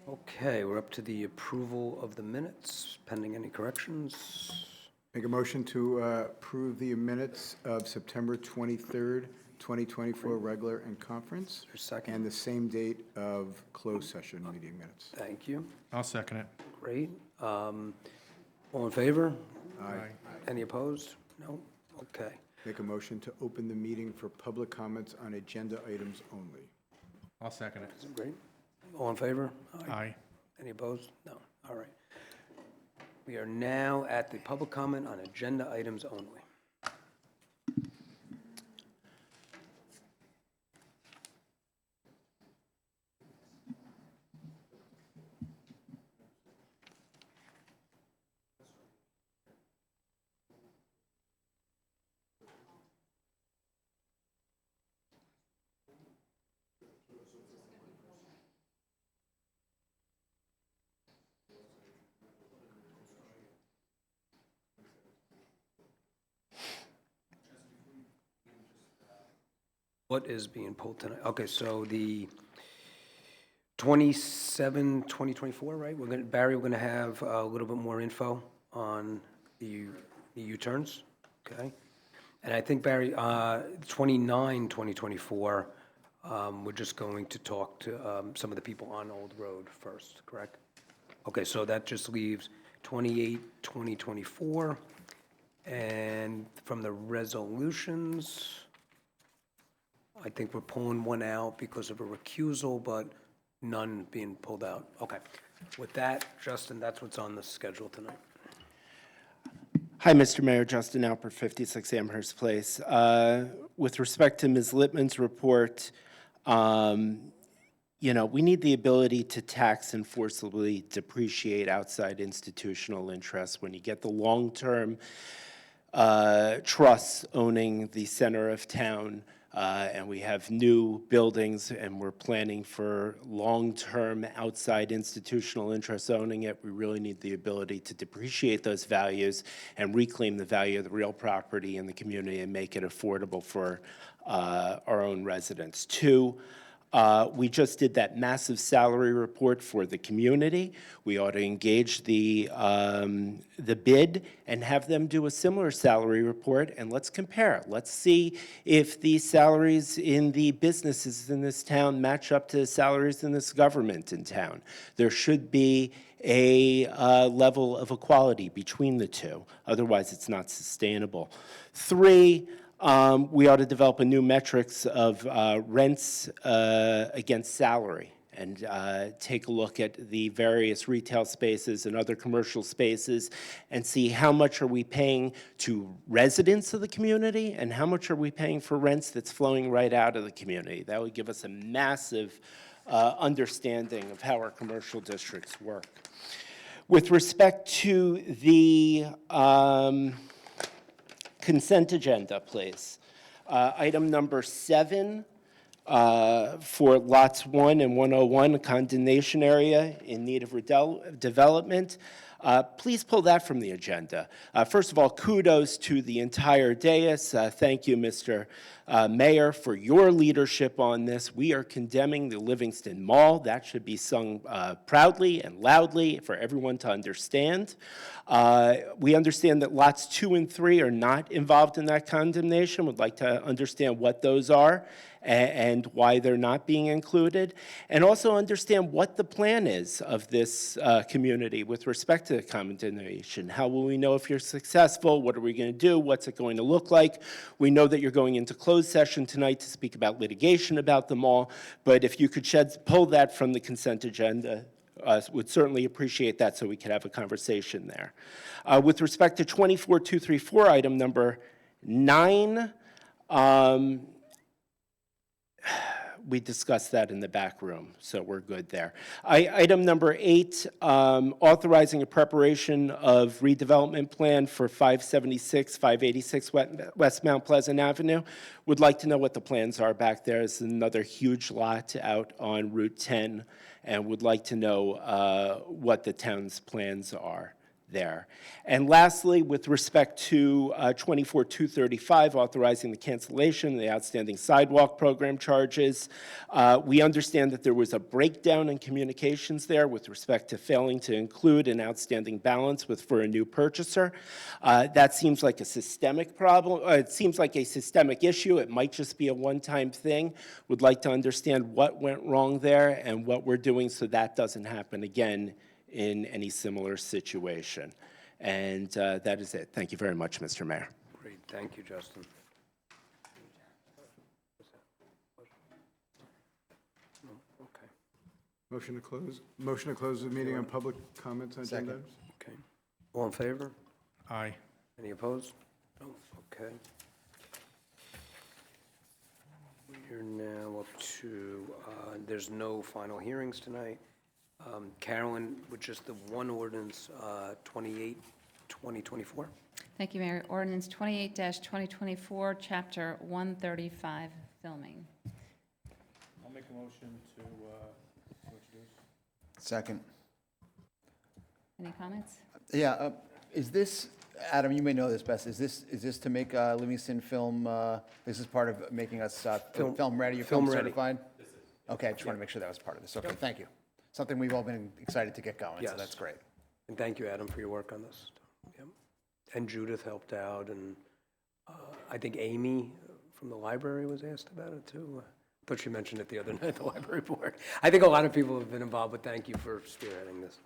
Okay, we're up to the approval of the minutes, pending any corrections. Make a motion to approve the minutes of September 23rd, 2024, regular and conference, There's a second. and the same date of closed session meeting minutes. Thank you. I'll second it. Great. All in favor? Aye. Any opposed? No? Okay. Make a motion to open the meeting for public comments on agenda items only. I'll second it. Great. All in favor? Aye. Any opposed? No. All right. We are now at the public comment on agenda items only. What is being pulled tonight? Okay, so the 2024, right? Barry, we're going to have a little bit more info on the U-turns, okay? And I think, Barry, 2024, we're just going to talk to some of the people on Old Road first, correct? Okay, so that just leaves 2024, and from the resolutions, I think we're pulling one out because of a recusal, but none being pulled out. Okay. With that, Justin, that's what's on the schedule tonight. Hi, Mr. Mayor, Justin Alpert, 56 Amherst Place. With respect to Ms. Littman's report, we need the ability to tax and forcibly depreciate outside institutional interests. When you get the long-term trusts owning the center of town, and we have new buildings, and we're planning for long-term outside institutional interest owning it, we really need the ability to depreciate those values and reclaim the value of the real property in the community and make it affordable for our own residents. Two, we just did that massive salary report for the community. We ought to engage the bid and have them do a similar salary report, and let's compare. Let's see if the salaries in the businesses in this town match up to the salaries in this government in town. There should be a level of equality between the two. Otherwise, it's not sustainable. Three, we ought to develop a new metrics of rents against salary and take a look at the various retail spaces and other commercial spaces and see how much are we paying to residents of the community and how much are we paying for rents that's flowing right out of the community. That would give us a massive understanding of how our commercial districts work. With respect to the consent agenda, please. Item number 7 for lots 1 and 101, a condemnation area in need of development. Please pull that from the agenda. First of all, kudos to the entire dais. Thank you, Mr. Mayor, for your leadership on this. We are condemning the Livingston Mall. That should be sung proudly and loudly for everyone to understand. We understand that lots 2 and 3 are not involved in that condemnation. Would like to understand what those are and why they're not being included, and also understand what the plan is of this community with respect to the condemnation. How will we know if you're successful? What are we going to do? What's it going to look like? We know that you're going into closed session tonight to speak about litigation about the mall, but if you could pull that from the consent agenda, would certainly appreciate that so we could have a conversation there. With respect to 24234, item number 9, we discussed that in the back room, so we're good there. Item number 8, authorizing a preparation of redevelopment plan for 576, 586 West Mount Pleasant Avenue. Would like to know what the plans are back there. It's another huge lot out on Route 10, and would like to know what the town's plans are there. And lastly, with respect to 24235, authorizing the cancellation of the outstanding sidewalk program charges, we understand that there was a breakdown in communications there with respect to failing to include an outstanding balance for a new purchaser. That seems like a systemic problem. It seems like a systemic issue. It might just be a one-time thing. Would like to understand what went wrong there and what we're doing so that doesn't happen again in any similar situation. And that is it. Thank you very much, Mr. Mayor. Great, thank you, Justin. No, okay, Motion to close? Motion to close the meeting on public comments on agenda Second. items? okay. All in favor? Aye. Any opposed? No, okay. We're now up to, there's no final hearings tonight. Carolyn, with just the one ordinance, 28, 2024. Thank you, Mayor. Ordinance 28-2024, Chapter 135, filming. I'll make a motion to introduce. Second. Any comments? Yeah, is this, Adam, you may know this best, is this to make Livingston film, this is part of making us film ready, or film Film ready. certified? Okay, I just want to make sure that was part of this. Okay, thank you. Something we've all been excited to get going, so Yes. that's great. And thank you, Adam, for your work on this. Yep. And Judith helped out, and I think Amy from the library was asked about it, too. I thought she mentioned it the other night, the library board. I think a lot of people have been involved, but thank you for spearheading this.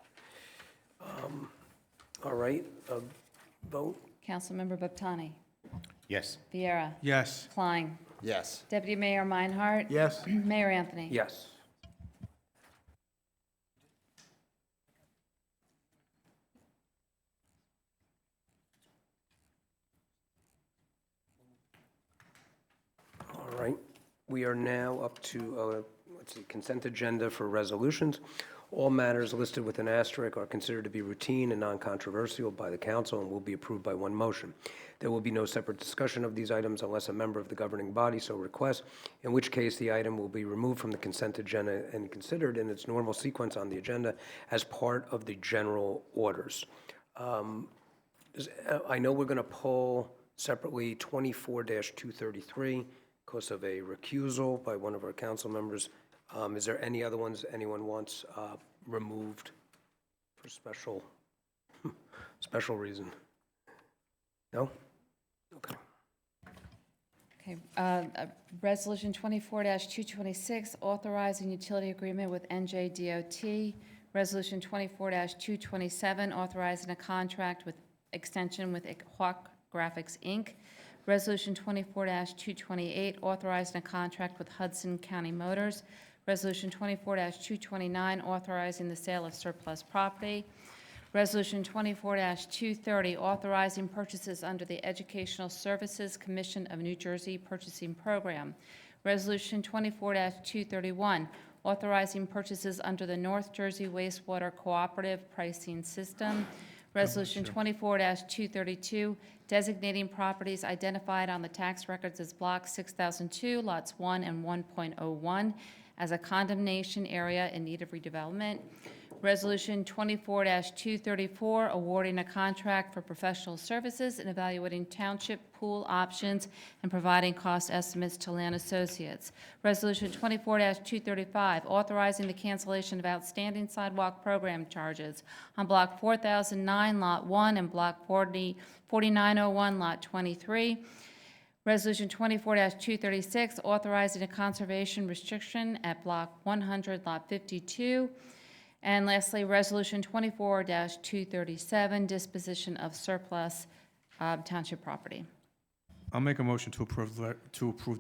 All right, vote? Councilmember Baptani, Yes. Viera, Yes. Klein, Yes. Deputy Mayor Meinhardt. Yes? Mayor Anthony. Yes. All right, we are now up to, let's see, consent agenda for resolutions. All matters listed with an asterisk are considered to be routine and non-controversial by the council and will be approved by one motion. There will be no separate discussion of these items unless a member of the governing body so requests, in which case the item will be removed from the consent agenda and considered in its normal sequence on the agenda as part of the general orders. I know we're going to pull separately 24-233 because of a recusal by one of our council members. Is there any other ones anyone wants removed for special reason? No? Okay. Okay, Resolution 24-226, authorizing utility agreement with NJDOT. Resolution 24-227, authorizing a contract with extension with Hawk Graphics, Inc. Resolution 24-228, authorizing a contract with Hudson County Motors. Resolution 24-229, authorizing the sale of surplus property. Resolution 24-230, authorizing purchases under the Educational Services Commission of New Jersey Purchasing Program. Resolution 24-231, authorizing purchases under the North Jersey Wastewater Cooperative Pricing System. Resolution 24-232, designating properties identified on the tax records as Block 6002, Lots 1 and 1.01, as a condemnation area in need of redevelopment. Resolution 24-234, awarding a contract for professional services and evaluating township pool options and providing cost estimates to land associates. Resolution 24-235, authorizing the cancellation of outstanding sidewalk program charges on Block 4009, Lot 1, and Block 4901, Lot 23. Resolution 24-236, authorizing a conservation restriction at Block 100, Lot 52. And lastly, Resolution 24-237, disposition of surplus township property. I'll make a motion to approve the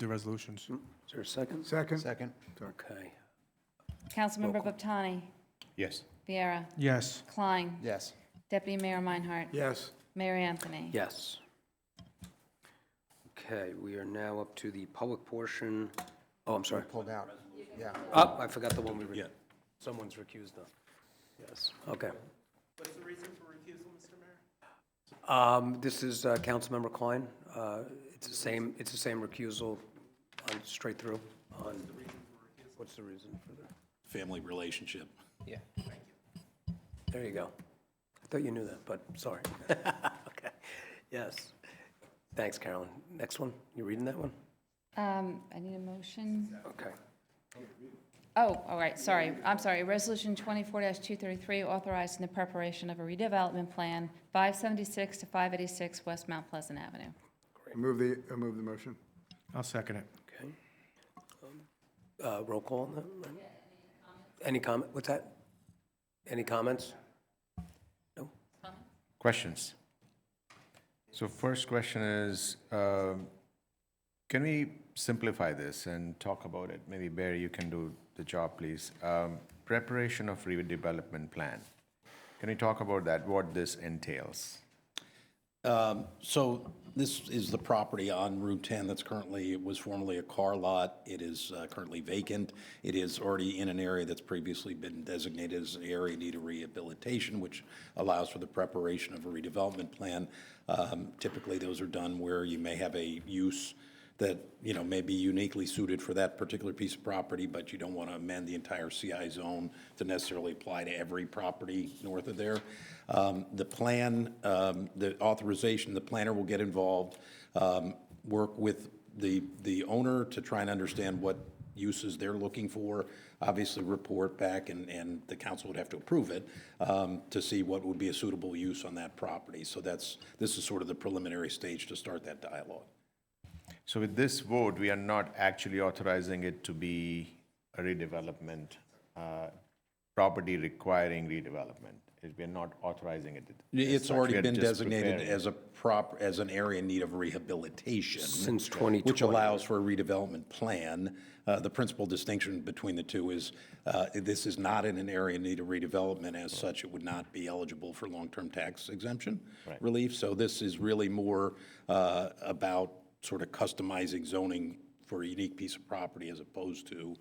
resolutions. Is there a second? Second? Second. Okay. Councilmember Baptani, Yes. Viera, Yes. Klein, Yes. Deputy Mayor Meinhardt, Yes. Mayor Anthony. Yes. Okay, we are now up to the public portion. Oh, I'm sorry. Pulled out. Yeah. Oh, I forgot the one we read. Someone's recused though. Yes, okay. What's the reason for recusal, Mr. Mayor? This is Councilmember Klein. It's the same recusal on straight through on. What's the reason for that? Family relationship. Yeah. There you go. I thought you knew that, but sorry. Okay, yes. Thanks, Carolyn. Next one, you reading that one? I need a motion. Okay. Oh, all right, sorry. I'm sorry. Resolution 24-233, authorizing the preparation of a redevelopment plan, 576 to 586 West Mount Pleasant Avenue. I move the motion. I'll second it. Okay. Roll call on that? right? Any comment? What's that? Any comments? No? Questions? So first question is, can we simplify this and talk about it? Maybe Barry, you can do the job, please. Preparation of redevelopment plan. Can we talk about that, what this entails? So this is the property on Route 10 that's currently, it was formerly a car lot. It is currently vacant. It is already in an area that's previously been designated as an area in need of rehabilitation, which allows for the preparation of a redevelopment plan. Typically, those are done where you may have a use that, you know, may be uniquely suited for that particular piece of property, but you don't want to amend the entire CI zone to necessarily apply to every property north of there. The plan, the authorization, the planner will get involved, work with the owner to try and understand what uses they're looking for, obviously report back, and the council would have to approve it to see what would be a suitable use on that property. So this is sort of the preliminary stage to start that dialogue. So with this vote, we are not actually authorizing it to be a redevelopment, property requiring redevelopment. We are not authorizing it. It's such. We already are been just designated preparing. as an area in need of rehabilitation. Since 2020. Which allows for a redevelopment plan. The principal distinction between the two is this is not in an area in need of redevelopment. As such, it would not be eligible for long-term tax exemption relief. So this is really more about sort of customizing zoning for a unique piece of property as opposed to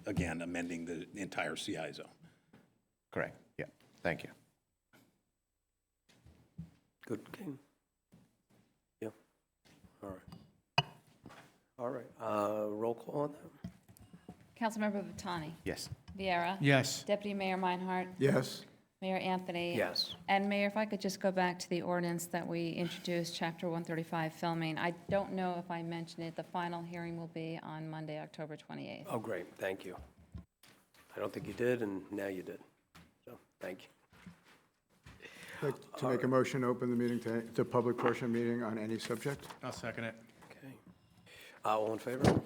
again, amending the entire CI zone. Correct, yeah, thank you. Good, okay. Yeah, all right. All right, roll call on that? Councilmember Vitani. Yes. Viera. Yes. Deputy Mayor Meinhardt. Yes? Mayor Anthony. Yes. And Mayor, if I could just go back to the ordinance that we introduced, Chapter 135, filming. I don't know if I mentioned it, the final hearing will be on Monday, October 28th. Oh, great, thank you. I don't think you did, and now you did. So, thank you. Like to make a motion, to open the meeting to public portion meeting on any subject? I'll second it. Okay. All in favor?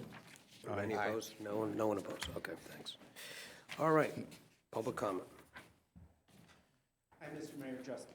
Any opposed? No one opposed. Okay, thanks. All right, public comment. Hi, Mr. Mayor, Justin.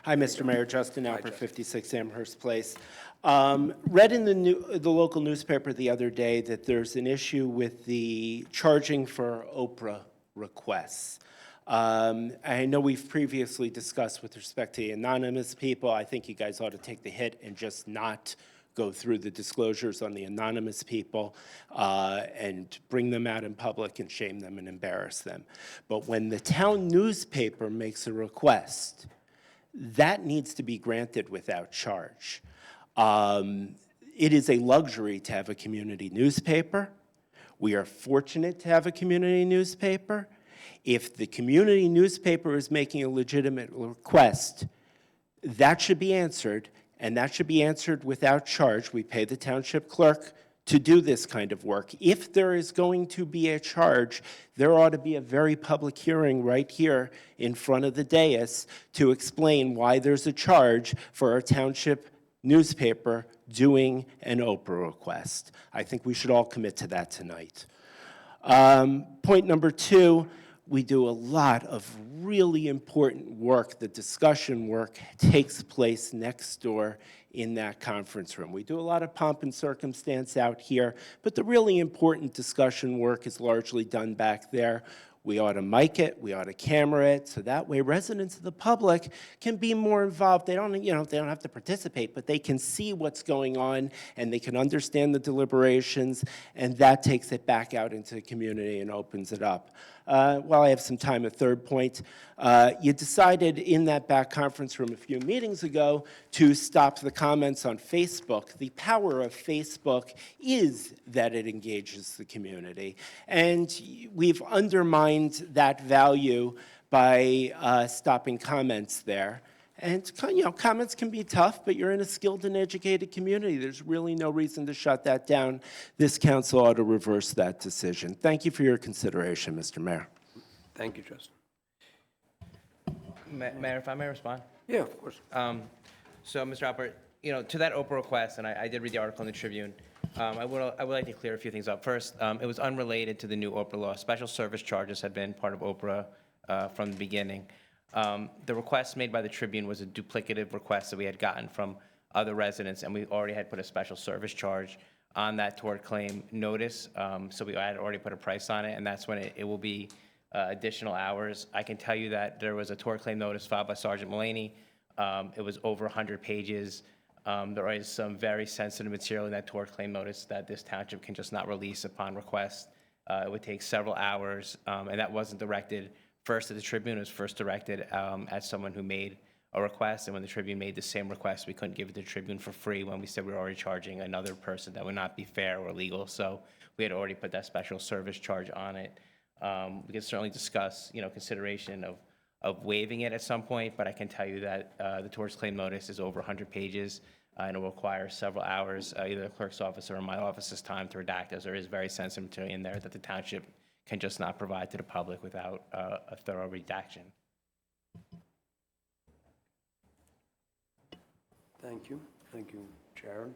Hi, Mr. Mayor, Justin Alper, 56 Amherst Place. Read in the local newspaper the other day that there's an issue with the charging for Oprah requests. I know we've previously discussed with respect to the anonymous people. I think you guys ought to take the hit and just not go through the disclosures on the anonymous people and bring them out in public and shame them and embarrass them. But when the town newspaper makes a request, that needs to be granted without charge. It is a luxury to have a community newspaper. We are fortunate to have a community newspaper. If the community newspaper is making a legitimate request, that should be answered, and that should be answered without charge. We pay the township clerk to do this kind of work. If there is going to be a charge, there ought to be a very public hearing right here in front of the dais to explain why there's a charge for a township newspaper doing an Oprah request. I think we should all commit to that tonight. Point number 2, we do a lot of really important work. The discussion work takes place next door in that conference room. We do a lot of pomp and circumstance out here, but the really important discussion work is largely done back there. We ought to mic it, we ought to camera it, so that way residents of the public can be more involved. They don't have to participate, but they can see what's going on and they can understand the deliberations, and that takes it back out into the community and opens it up. While I have some time, a third point, you decided in that back conference room a few meetings ago to stop the comments on Facebook. The power of Facebook is that it engages the community, and we've undermined that value by stopping comments there. And, comments can be tough, but you're in a skilled and educated community. There's really no reason to shut that down. This council ought to reverse that decision. Thank you for your consideration, Mr. Mayor. Thank you, Justin. Mayor, if I may respond? Yeah, of course. So, Mr. Alpert, to that Oprah request, and I did read the article in the Tribune, I would like to clear a few things up. First, it was unrelated to the new Oprah law. Special service charges had been part of Oprah from the beginning. The request made by the Tribune was a duplicative request that we had gotten from other residents, and we already had put a special service charge on that tort claim notice. So we had already put a price on it, and that's when it will be additional hours. I can tell you that there was a tort claim notice filed by Sergeant Mulaney. It was over 100 pages. There is some very sensitive material in that tort claim notice that this township can just not release upon request. It would take several hours, and that wasn't directed first at the Tribune. It was first directed at someone who made a request, and when the Tribune made the same request, we couldn't give it to the Tribune for free when we said we were already charging another person. That would not be fair or legal, so we had already put that special service charge on it. We can certainly discuss, consideration of waiving it at some point, but I can tell you that the torts claim notice is over 100 pages, and it will require several hours, either the clerk's office or my office's time to redact, as there is very sensitive material in there that the township can just not provide to the public without a thorough redaction. Thank you. Thank you, Jared.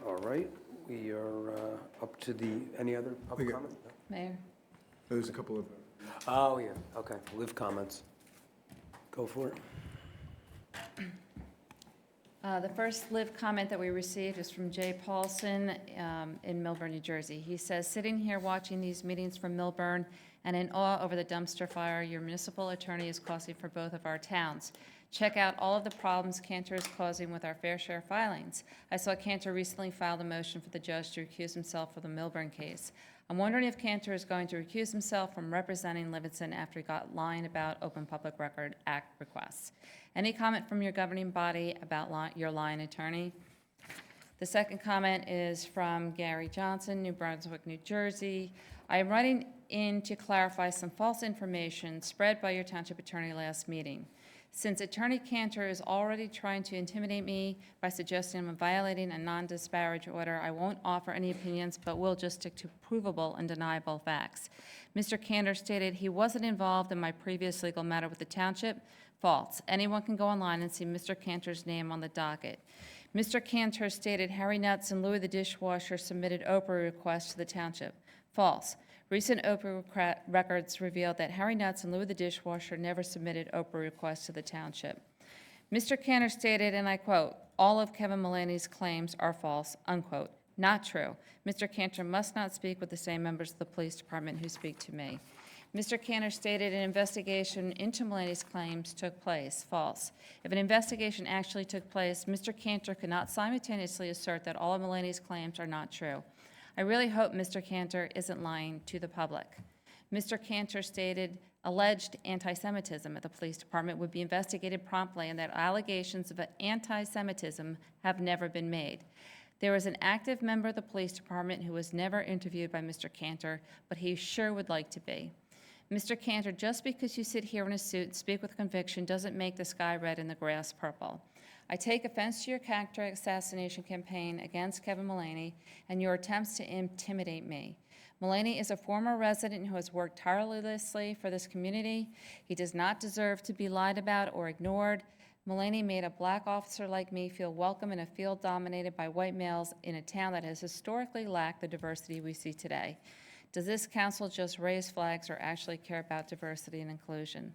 All right, we are up to any other public comment? No? Mayor? There's a couple of, Oh, yeah, okay, live comments. Go for it. The first live comment that we received is from Jay Paulson in Millburn, New Jersey. He says, "Sitting here watching these meetings from Millburn and in awe over the dumpster fire your municipal attorney is causing for both of our towns. Check out all of the problems Cantor is causing with our fair share filings. I saw Cantor recently filed a motion for the judge to recuse himself for the Millburn case. I'm wondering if Cantor is going to recuse himself from representing Livingston after he got lying about Open Public Record Act requests. Any comment from your governing body about your lying attorney?" The second comment is from Gary Johnson, New Brunswick, New Jersey. "I am writing in to clarify some false information spread by your township attorney last meeting. Since Attorney Cantor is already trying to intimidate me by suggesting I'm violating a non-disparage order, I won't offer any opinions, but will just stick to provable and deniable facts. Mr. Cantor stated he wasn't involved in my previous legal matter with the township. False. Anyone can go online and see Mr. Cantor's name on the docket. Mr. Cantor stated Harry Nuts and Louis the dishwasher submitted Oprah requests to the township. False. Recent Oprah records revealed that Harry Nuts and Louis the dishwasher never submitted Oprah requests to the township. Mr. Cantor stated, and I quote, all of Kevin Mullaney's claims are false, unquote. Not true. Mr. Cantor must not speak with the same members of the police department who speak to me. Mr. Cantor stated an investigation into Mullaney's claims took place. False. If an investigation actually took place, Mr. Cantor could not simultaneously assert that all of Mullaney's claims are not true. I really hope Mr. Cantor isn't lying to the public. Mr. Cantor stated alleged anti-Semitism at the police department would be investigated promptly and that allegations of anti-Semitism have never been made. There is an active member of the police department who was never interviewed by Mr. Cantor, but he sure would like to be. Mr. Cantor, just because you sit here in a suit and speak with conviction doesn't make the sky red and the grass purple. I take offense to your character assassination campaign against Kevin Mullaney and your attempts to intimidate me. Mullaney is a former resident who has worked tirelessly for this community. He does not deserve to be lied about or ignored. Mullaney made a black officer like me feel welcome in a field dominated by white males in a town that has historically lacked the diversity we see today. Does this council just raise flags or actually care about diversity and inclusion?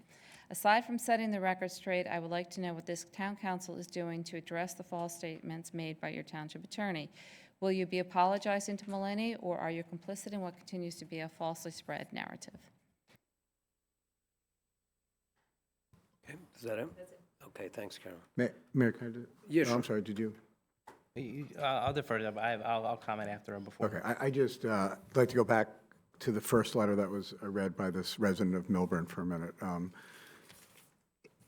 Aside from setting the record straight, I would like to know what this town council is doing to address the false statements made by your township attorney. Will you be apologizing to Mullaney, or are you complicit in what continues to be a falsely spread narrative? Okay, is that it? That's it. Okay, thanks, Karen. Mayor, can I do? Yeah, Oh, sure. I'm sorry, did you? I'll defer to them. I'll comment after him before. Okay, I just like to go back to the first letter that was read by this resident of Millburn for a minute.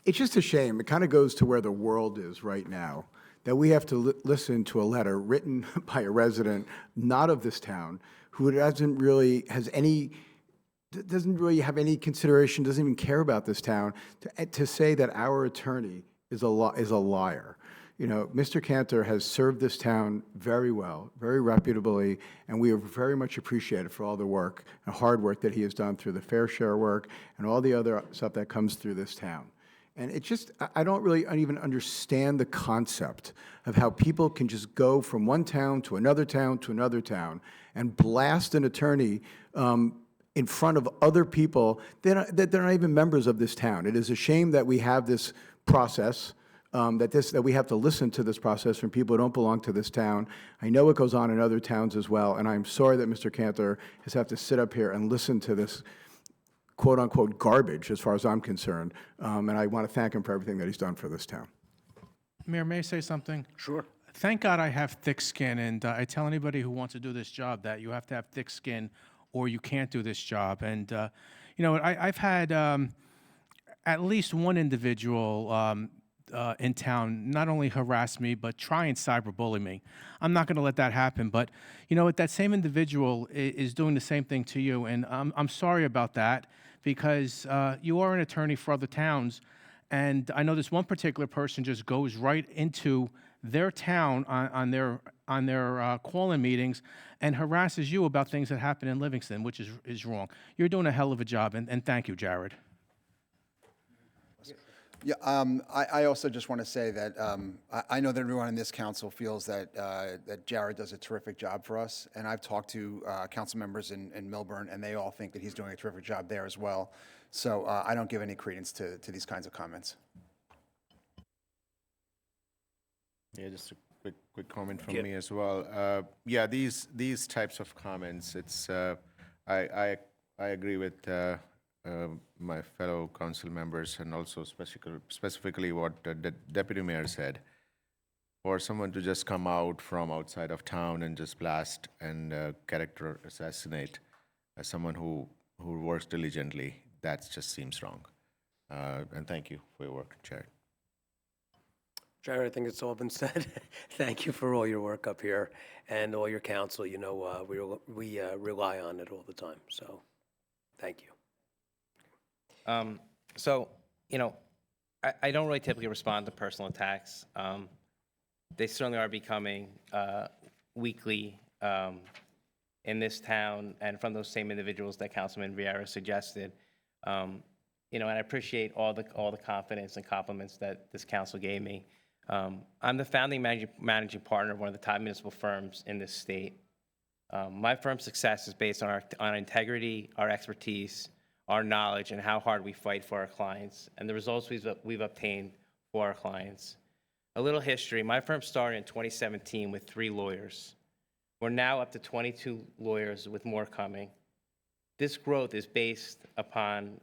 It's just a shame. It kind of goes to where the world is right now, that we have to listen to a letter written by a resident not of this town who doesn't really have any consideration, doesn't even care about this town, to say that our attorney is a liar. You know, Mr. Cantor has served this town very well, very reputably, and we are very much appreciated for all the work and hard work that he has done through the fair share work and all the other stuff that comes through this town. And it just, I don't really even understand the concept of how people can just go from one town to another town to another town and blast an attorney in front of other people that they're not even members of this town. It is a shame that we have this process, that we have to listen to this process from people who don't belong to this town. I know it goes on in other towns as well, and I'm sorry that Mr. Cantor has had to sit up here and listen to this quote-unquote garbage, as far as I'm concerned, and I want to thank him for everything that he's done for this town. Mayor, may I say something? Sure. Thank God I have thick skin, and I tell anybody who wants to do this job that you have to have thick skin or you can't do this job. And, you know, I've had at least one individual in town not only harass me, but try and cyberbully me. I'm not going to let that happen, but, you know what, that same individual is doing the same thing to you, and I'm sorry about that, because you are an attorney for other towns, and I know this one particular person just goes right into their town on their call-in meetings and harasses you about things that happen in Livingston, which is wrong. You're doing a hell of a job, and thank you, Jared. Yeah, I also just want to say that I know that everyone in this council feels that that Jared does a terrific job for us, and I've talked to council members in Millburn, and they all think that he's doing a terrific job there as well. So I don't give any credence to these kinds of comments. Yeah, just a quick comment from me as well. Yeah, these types of comments, it's, I agree with my fellow council members and also specifically what the deputy mayor said. For someone to just come out from outside of town and just blast and character assassinate as someone who works diligently, that just seems wrong. And thank you for your work, Jared. Jared, I think it's all been said. Thank you for all your work up here and all your counsel. You know, we rely on it all the time, so thank you. So, you know, I don't really typically respond to personal attacks. They certainly are becoming weekly in this town and from those same individuals that Councilman Vieira suggested. You know, and I appreciate all the confidence and compliments that this council gave me. I'm the founding managing partner of one of the top municipal firms in this state. My firm's success is based on our integrity, our expertise, our knowledge, and how hard we fight for our clients, and the results we've obtained for our clients. A little history, my firm started in 2017 with 3 lawyers. We're now up to 22 lawyers with more coming. This growth is based upon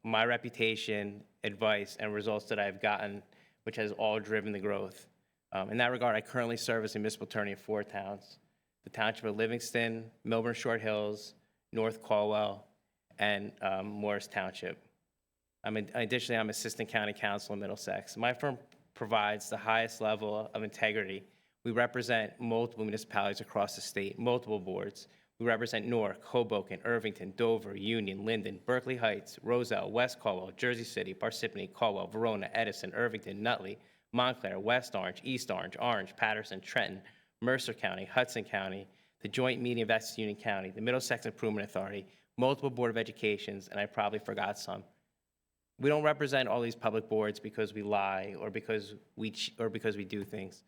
my reputation, advice, and results that I've gotten, which has all driven the growth. In that regard, I currently serve as a municipal attorney in 4 towns: the Township of Livingston, Milburn Short Hills, North Caldwell, and Morris Township. Additionally, I'm Assistant County Counsel in Middlesex. My firm provides the highest level of integrity. We represent multiple municipalities across the state, multiple boards. We represent Newark, Hoboken, Irvington, Dover, Union, Linden, Berkeley Heights, Roselle, West Caldwell, Jersey City, Parsippany, Caldwell, Verona, Edison, Irvington, Nutley, Montclair, West Orange, East Orange, Patterson, Trenton, Mercer County, Hudson County, the Joint Meeting of Essex Union County, the Middlesex Improvement Authority, multiple Board of Educations, and I probably forgot some. We don't represent all these public boards because we lie or because we do things.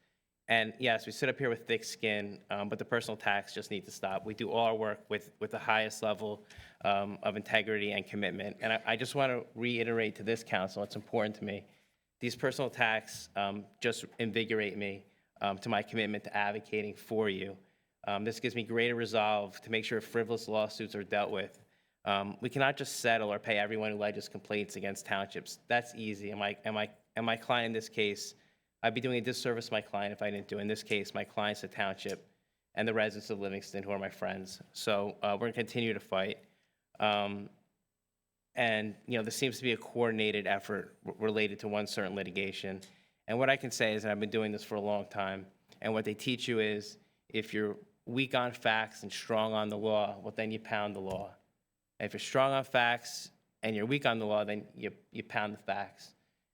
And yes, we sit up here with thick skin, but the personal attacks just need to stop. We do all our work with the highest level of integrity and commitment. And I just want to reiterate to this council, it's important to me, these personal attacks just invigorate me to my commitment to advocating for you. This gives me greater resolve to make sure frivolous lawsuits are dealt with. We cannot just settle or pay everyone who alleges complaints against townships. That's easy. And my client in this case, I'd be doing a disservice to my client if I didn't do it. In this case, my client's the township and the residents of Livingston who are my friends. So we're going to continue to fight. And, you know, there seems to be a coordinated effort related to one certain litigation. And what I can say is that I've been doing this for a long time. And what they teach you is if you're weak on facts and strong on the law, well, then you pound the law. And if you're strong on facts and you're weak on the law, then you pound the facts.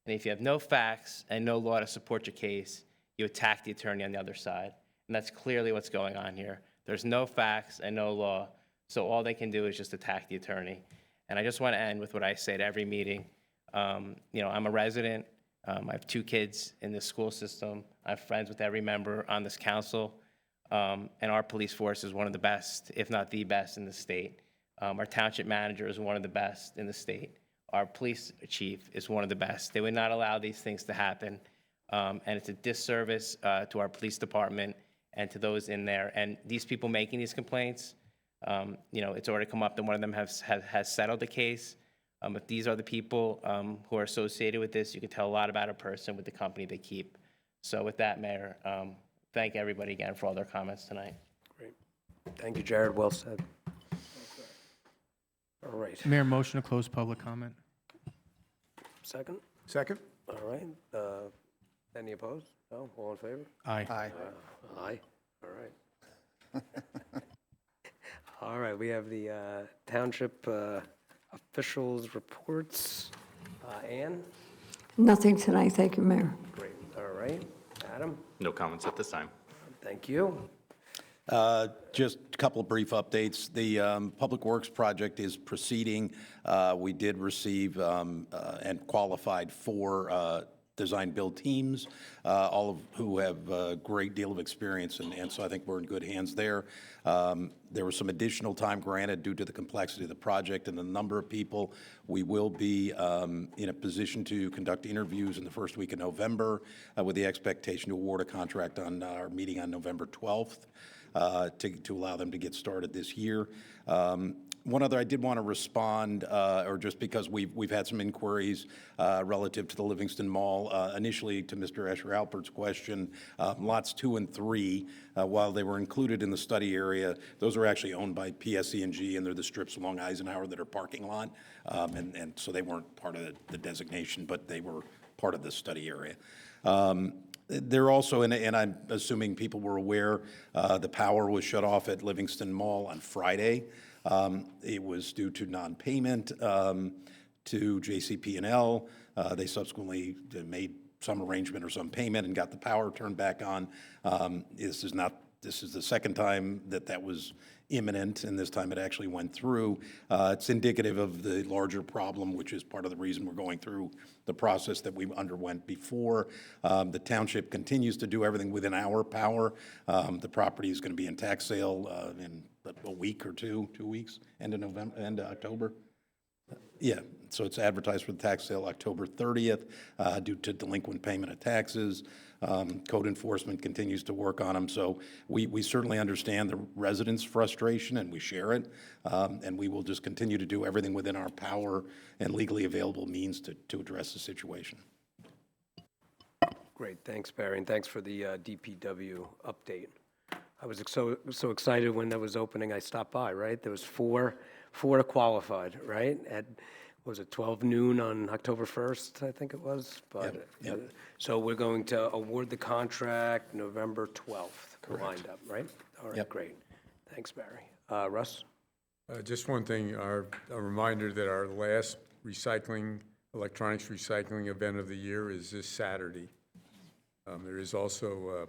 And if you have no facts and no law to support your case, you attack the attorney on the other side. And that's clearly what's going on here. There's no facts and no law, so all they can do is just attack the attorney. And I just want to end with what I say at every meeting. You know, I'm a resident. I have 2 kids in this school system. I'm friends with every member on this council. And our police force is one of the best, if not the best, in the state. Our township manager is one of the best in the state. Our police chief is one of the best. They would not allow these things to happen. And it's a disservice to our police department and to those in there. And these people making these complaints, you know, it's already come up that one of them has settled the case. If these are the people who are associated with this, you can tell a lot about a person with the company they keep. So with that, Mayor, thank everybody again for all their comments tonight. Great. Thank you, Jared. Well said. All right. Mayor, motion to close public comment. Second? Second? All right. Any opposed? No? All in favor? Aye. Aye. Aye. All right. All right, we have the township officials' reports. Ann? Nothing tonight, thank you, Mayor. Great. All right. Adam? No comments at this time. Thank you. Just a couple of brief updates. The Public Works project is proceeding. We did receive and qualified for design build teams, all of who have a great deal of experience, and so I think we're in good hands there. There was some additional time granted due to the complexity of the project and the number of people. We will be in a position to conduct interviews in the first week of November with the expectation to award a contract on our meeting on November 12th to allow them to get started this year. One other, I did want to respond, or just because we've had some inquiries relative to the Livingston Mall, initially to Mr. Escher-Alpert's question, lots 2 and 3, while they were included in the study area, those are actually owned by PSE&G, and they're the strips along Eisenhower that are parking lot, and so they weren't part of the designation, but they were part of the study area. They're also, and I'm assuming people were aware, the power was shut off at Livingston Mall on Friday. It was due to non-payment to JCP&L. They subsequently made some arrangement or some payment and got the power turned back on. This is the second time that was imminent, and this time it actually went through. It's indicative of the larger problem, which is part of the reason we're going through the process that we underwent before. The township continues to do everything within our power. The property is going to be in tax sale in a week or 2 weeks, end of October. Yeah, so it's advertised for the tax sale October 30th due to delinquent payment of taxes. Code enforcement continues to work on them. So we certainly understand the residents' frustration, and we share it. And we will just continue to do everything within our power and legally available means to address the situation. Great, thanks, Barry, and thanks for the DPW update. I was so excited when that was opening. I stopped by, right? There was four qualified, right? At, was it 12 noon on October 1st, I think it was? But so we're going to award the contract November 12th, lined up, right? All right, great. Thanks, Barry. Russ? Just one thing, a reminder that our last electronics recycling event of the year is this Saturday. There is also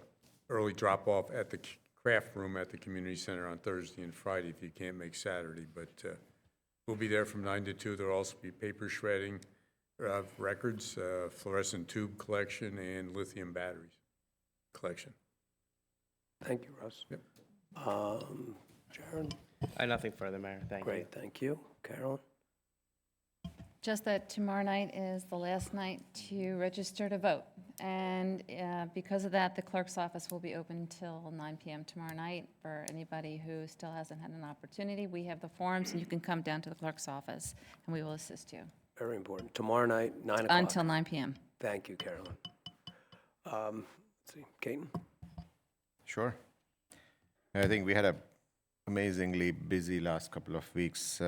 early drop-off at the craft room at the community center on Thursday and Friday if you can't make Saturday, but we'll be there from 9 to 2. There'll also be paper shredding, records, fluorescent tube collection, and lithium batteries collection. Thank you, Russ. Yep. Sharon? Nothing further, Mayor. Thank you. Great, thank you. Carolyn? Just that tomorrow night is the last night to register to vote. And because of that, the clerk's office will be open till 9 p.m. tomorrow night for anybody who still hasn't had an opportunity. We have the forms, and you can come down to the clerk's office, and we will assist you. Very important. Tomorrow night, 9 o'clock. Until 9 p.m. Thank you, Carolyn. Let's see, Caton? Sure. I think we had a amazingly busy last couple of weeks.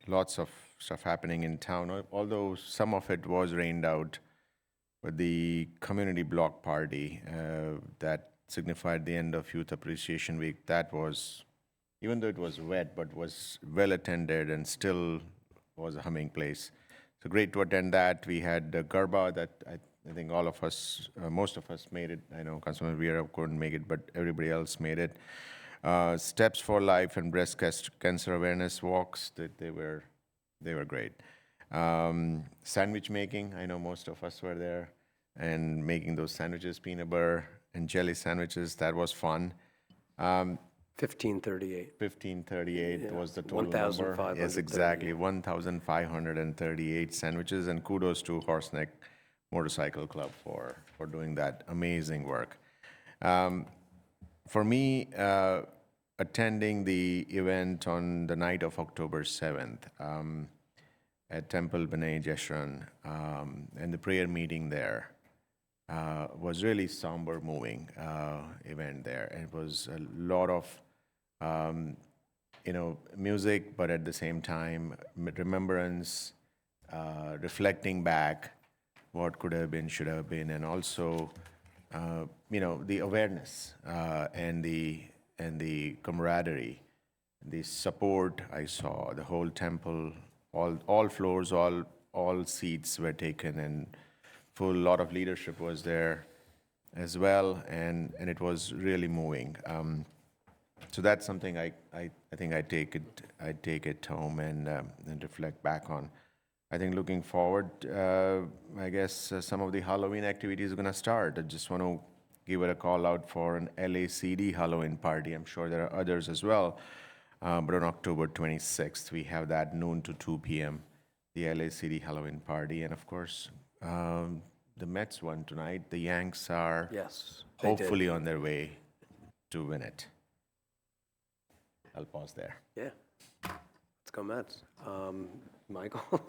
Lots of stuff happening in town, although some of it was rained out. But the community block party that signified the end of Youth Appreciation Week, that was, even though it was wet, but was well attended and still was a humming place. So great to attend that. We had Garba that I think all of us, most of us made it. I know Councilman Vieira couldn't make it, but everybody else made it. Steps for Life and breast cancer awareness walks, they were great. Sandwich making, I know most of us were there, and making those sandwiches, peanut butter and jelly sandwiches, that was fun. 1538. 1538 was the total number. 1,538. Yes, exactly, 1,538 sandwiches, and kudos to Horseneck Motorcycle Club for doing that amazing work. For me, attending the event on the night of October 7th at Temple B'nai Jeshurun, and the prayer meeting there was really somber, moving event there. It was a lot of, music, but at the same time, remembrance, reflecting back what could have been, should have been, and also, the awareness and the camaraderie, the support I saw, the whole temple, all floors, all seats were taken, and full lot of leadership was there as well, and it was really moving. So that's something I think I take it home and reflect back on. I think looking forward, I guess some of the Halloween activities are going to start. I just want to give it a call out for an LACD Halloween party. I'm sure there are others as well. But on October 26th, we have that noon to 2 p.m., the LACD Halloween party. And of course, the Mets won tonight. The Yanks are Yes, they did. hopefully on their way to win it. I'll pause there. Yeah. Let's go Mets. Michael?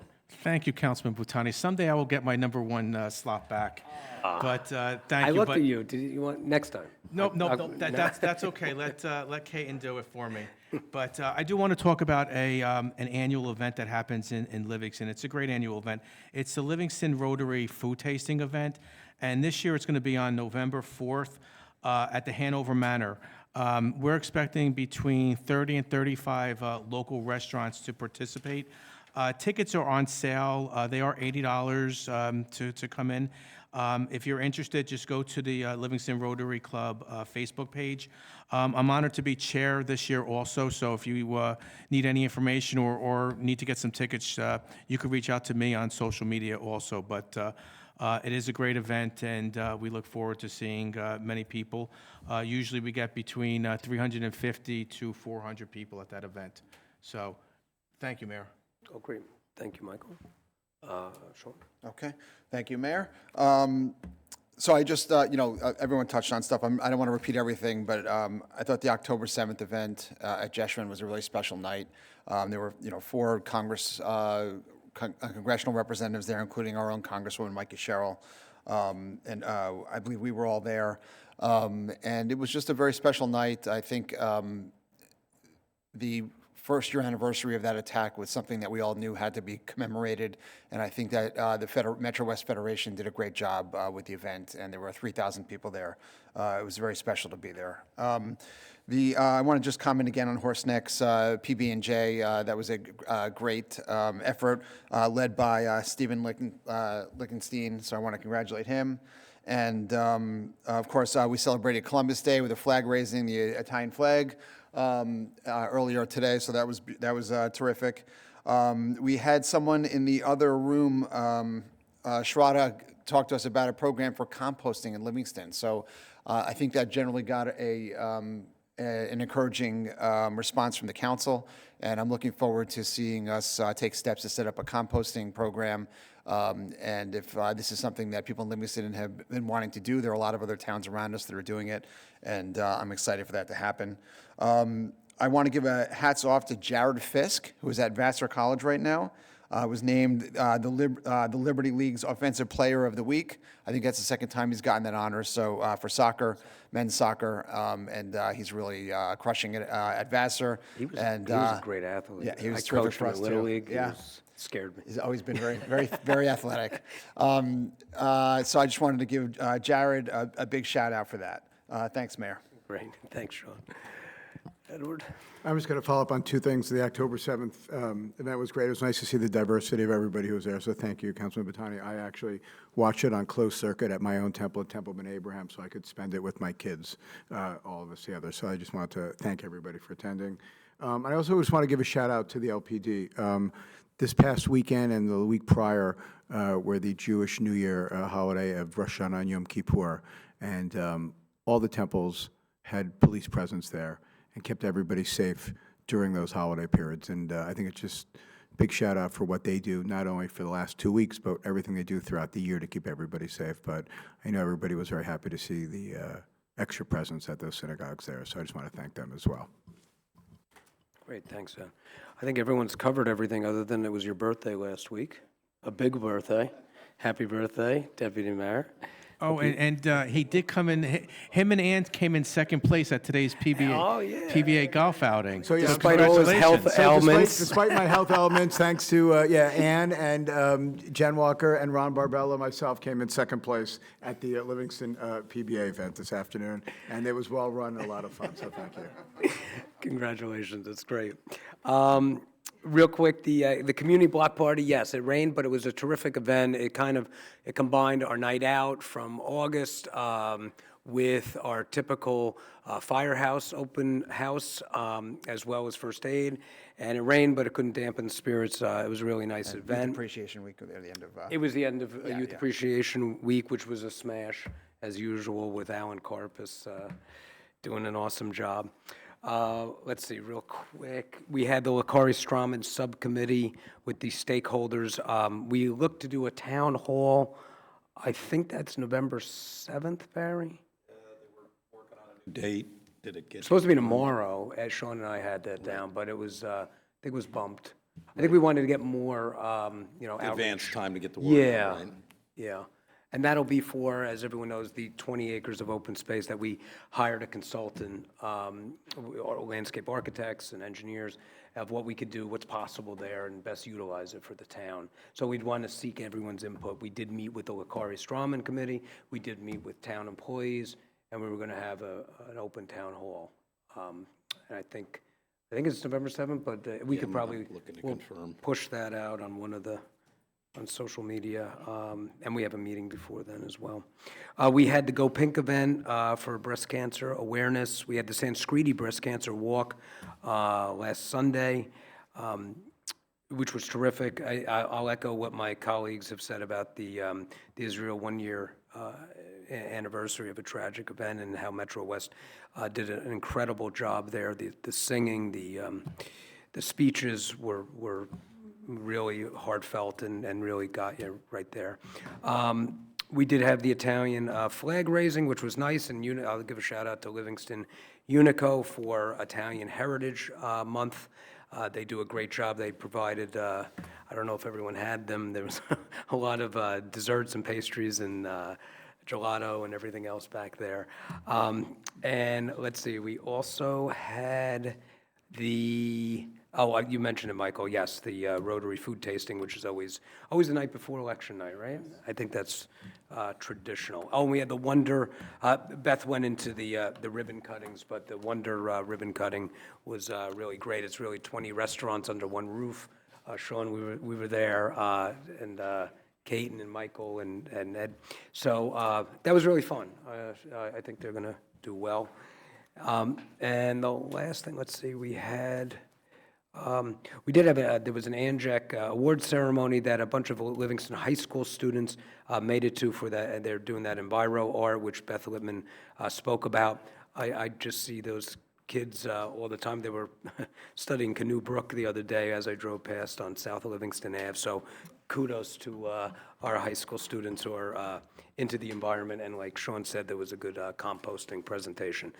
Thank you, Councilman Butani. Someday I will get my number one slot back. But thank I you. looked but- at you. Did you want, next time? Nope, that's okay. Let Caton do it for me. But I do want to talk about an annual event that happens in Livingston. It's a great annual event. It's the Livingston Rotary Food Tasting Event, and this year it's going to be on November 4th at the Hanover Manor. We're expecting between 30 and 35 local restaurants to participate. Tickets are on sale. They are $80 to come in. If you're interested, just go to the Livingston Rotary Club Facebook page. I'm honored to be chair this year also, so if you need any information or need to get some tickets, you can reach out to me on social media also. But it is a great event, and we look forward to seeing many people. Usually we get between 350 to 400 people at that event. So, thank you, Mayor. Oh, great. Thank you, Michael. Sean? Okay, thank you, Mayor. So I just, everyone touched on stuff. I don't want to repeat everything, but I thought the October 7th event at Jeshurun was a really special night. There were, 4 congressional representatives there, including our own Congresswoman, Micah Sherrill, and I believe we were all there. And it was just a very special night. I think the first-year anniversary of that attack was something that we all knew had to be commemorated, and I think that the Metro West Federation did a great job with the event, and there were 3,000 people there. It was very special to be there. I want to just comment again on Horseneck's PB&J. That was a great effort led by Stephen Lichtenstein, so I want to congratulate him. And of course, we celebrated Columbus Day with a flag raising, the Italian flag, earlier today, so that was terrific. We had someone in the other room, Shraddha, talk to us about a program for composting in Livingston. So I think that generally got an encouraging response from the council, and I'm looking forward to seeing us take steps to set up a composting program. And if this is something that people in Livingston have been wanting to do, there are a lot of other towns around us that are doing it, and I'm excited for that to happen. I want to give a hats off to Jared Fisk, who is at Vassar College right now. Was named the Liberty League's Offensive Player of the Week. I think that's the second time he's gotten that honor. So for soccer, men's soccer, and he's really crushing it at Vassar. He was a great athlete. Yeah, he was I terrific coached for him us in Little too. League. Yeah. Scared me. He's always been very athletic. So I just wanted to give Jared a big shout out for that. Thanks, Mayor. Great. Thanks, Sean. Edward? I'm just going to follow up on 2 things. The October 7th event was great. It was nice to see the diversity of everybody who was there, so thank you, Councilman Batani. I actually watched it on closed circuit at my own temple at Templeman Abraham, so I could spend it with my kids, all of us together. So I just wanted to thank everybody for attending. I also just want to give a shout out to the LPD. This past weekend and the week prior were the Jewish New Year holiday of Rosh Hashanah and Yom Kippur, and all the temples had police presence there and kept everybody safe during those holiday periods. And I think it's just a big shout out for what they do, not only for the last 2 weeks, but everything they do throughout the year to keep everybody safe. But I know everybody was very happy to see the extra presence at those synagogues there, so I just want to thank them as well. Great, thanks, Ed. I think everyone's covered everything other than it was your birthday last week. A big birthday. Happy birthday, Deputy Mayor. Oh, and he did come in, him and Ann came in second place at today's PBA golf outing. So, yeah, Despite all his health So ailments. despite my health ailments, thanks to Ann and Jen Walker and Ron Barbella, myself came in second place at the Livingston PBA event this afternoon, and it was well run and a lot of fun. So thank you. Congratulations, that's great. Real quick, the community block party, yes, it rained, but it was a terrific event. It combined our night out from August with our typical firehouse, open house, as well as first aid. And it rained, but it couldn't dampen the spirits. It was a really nice Youth event. Appreciation Week there at the end of. It was the end of Yeah, Youth yeah. Appreciation Week, which was a smash, as usual, with Alan Carpus doing an awesome job. Let's see, real quick. We had the Lakari Strawman Subcommittee with the stakeholders. We look to do a town hall. I think that's November 7th, Barry? Date, did it get? It's supposed to be tomorrow, as Sean and I had that down, but it was, I think it was bumped. I think we wanted to get more, outreach. Advance time to get the word out, right? Yeah. And that'll be for, as everyone knows, the 20 acres of open space that we hired a consultant, landscape architects and engineers, of what we could do, what's possible there, and best utilize it for the town. So we'd want to seek everyone's input. We did meet with the Lakari Strawman Committee, we did meet with town employees, and we were going to have an open town hall. And I think it's November 7th, but we could I'm probably looking to we'll confirm. push that out on on social media, and we have a meeting before then as well. We had the Go Pink event for breast cancer awareness. We had the Sanskriti Breast Cancer Walk last Sunday, which was terrific. I'll echo what my colleagues have said about the Israel one-year anniversary of a tragic event, and how Metro West did an incredible job there. The singing, the speeches were really heartfelt and really got you right there. We did have the Italian flag raising, which was nice, and I'll give a shout out to Livingston Unico for Italian Heritage Month. They do a great job. They provided, I don't know if everyone had them, there was a lot of desserts and pastries and gelato and everything else back there. And let's see, we also had you mentioned it, Michael, yes, the Rotary food tasting, which is always the night before election night, right? I think that's traditional. Oh, and we had the Wonder, Beth went into the ribbon cuttings, but the Wonder ribbon cutting was really great. It's really 20 restaurants under one roof. Sean, we were there, and Kate and Michael and Ed. So that was really fun. I think they're going to do well. And the last thing, let's see, we did have there was an ANJAC award ceremony that a bunch of Livingston High School students made it to for that, and they're doing that Enviro art, which Beth Lippman spoke about. I just see those kids all the time. They were studying Canoe Brook the other day as I drove past on South Livingston Ave. So kudos to our high school students who are into the environment. And like Sean said, there was a good composting presentation.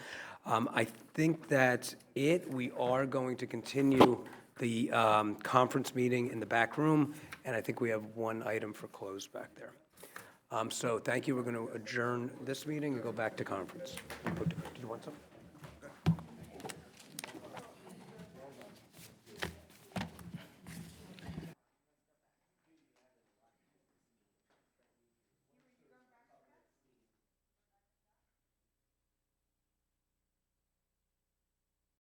I think that's it. We are going to continue the conference meeting in the back room, and I think we have one item for close back there. So thank you. We're going to adjourn this meeting and go back to conference. Did you want something?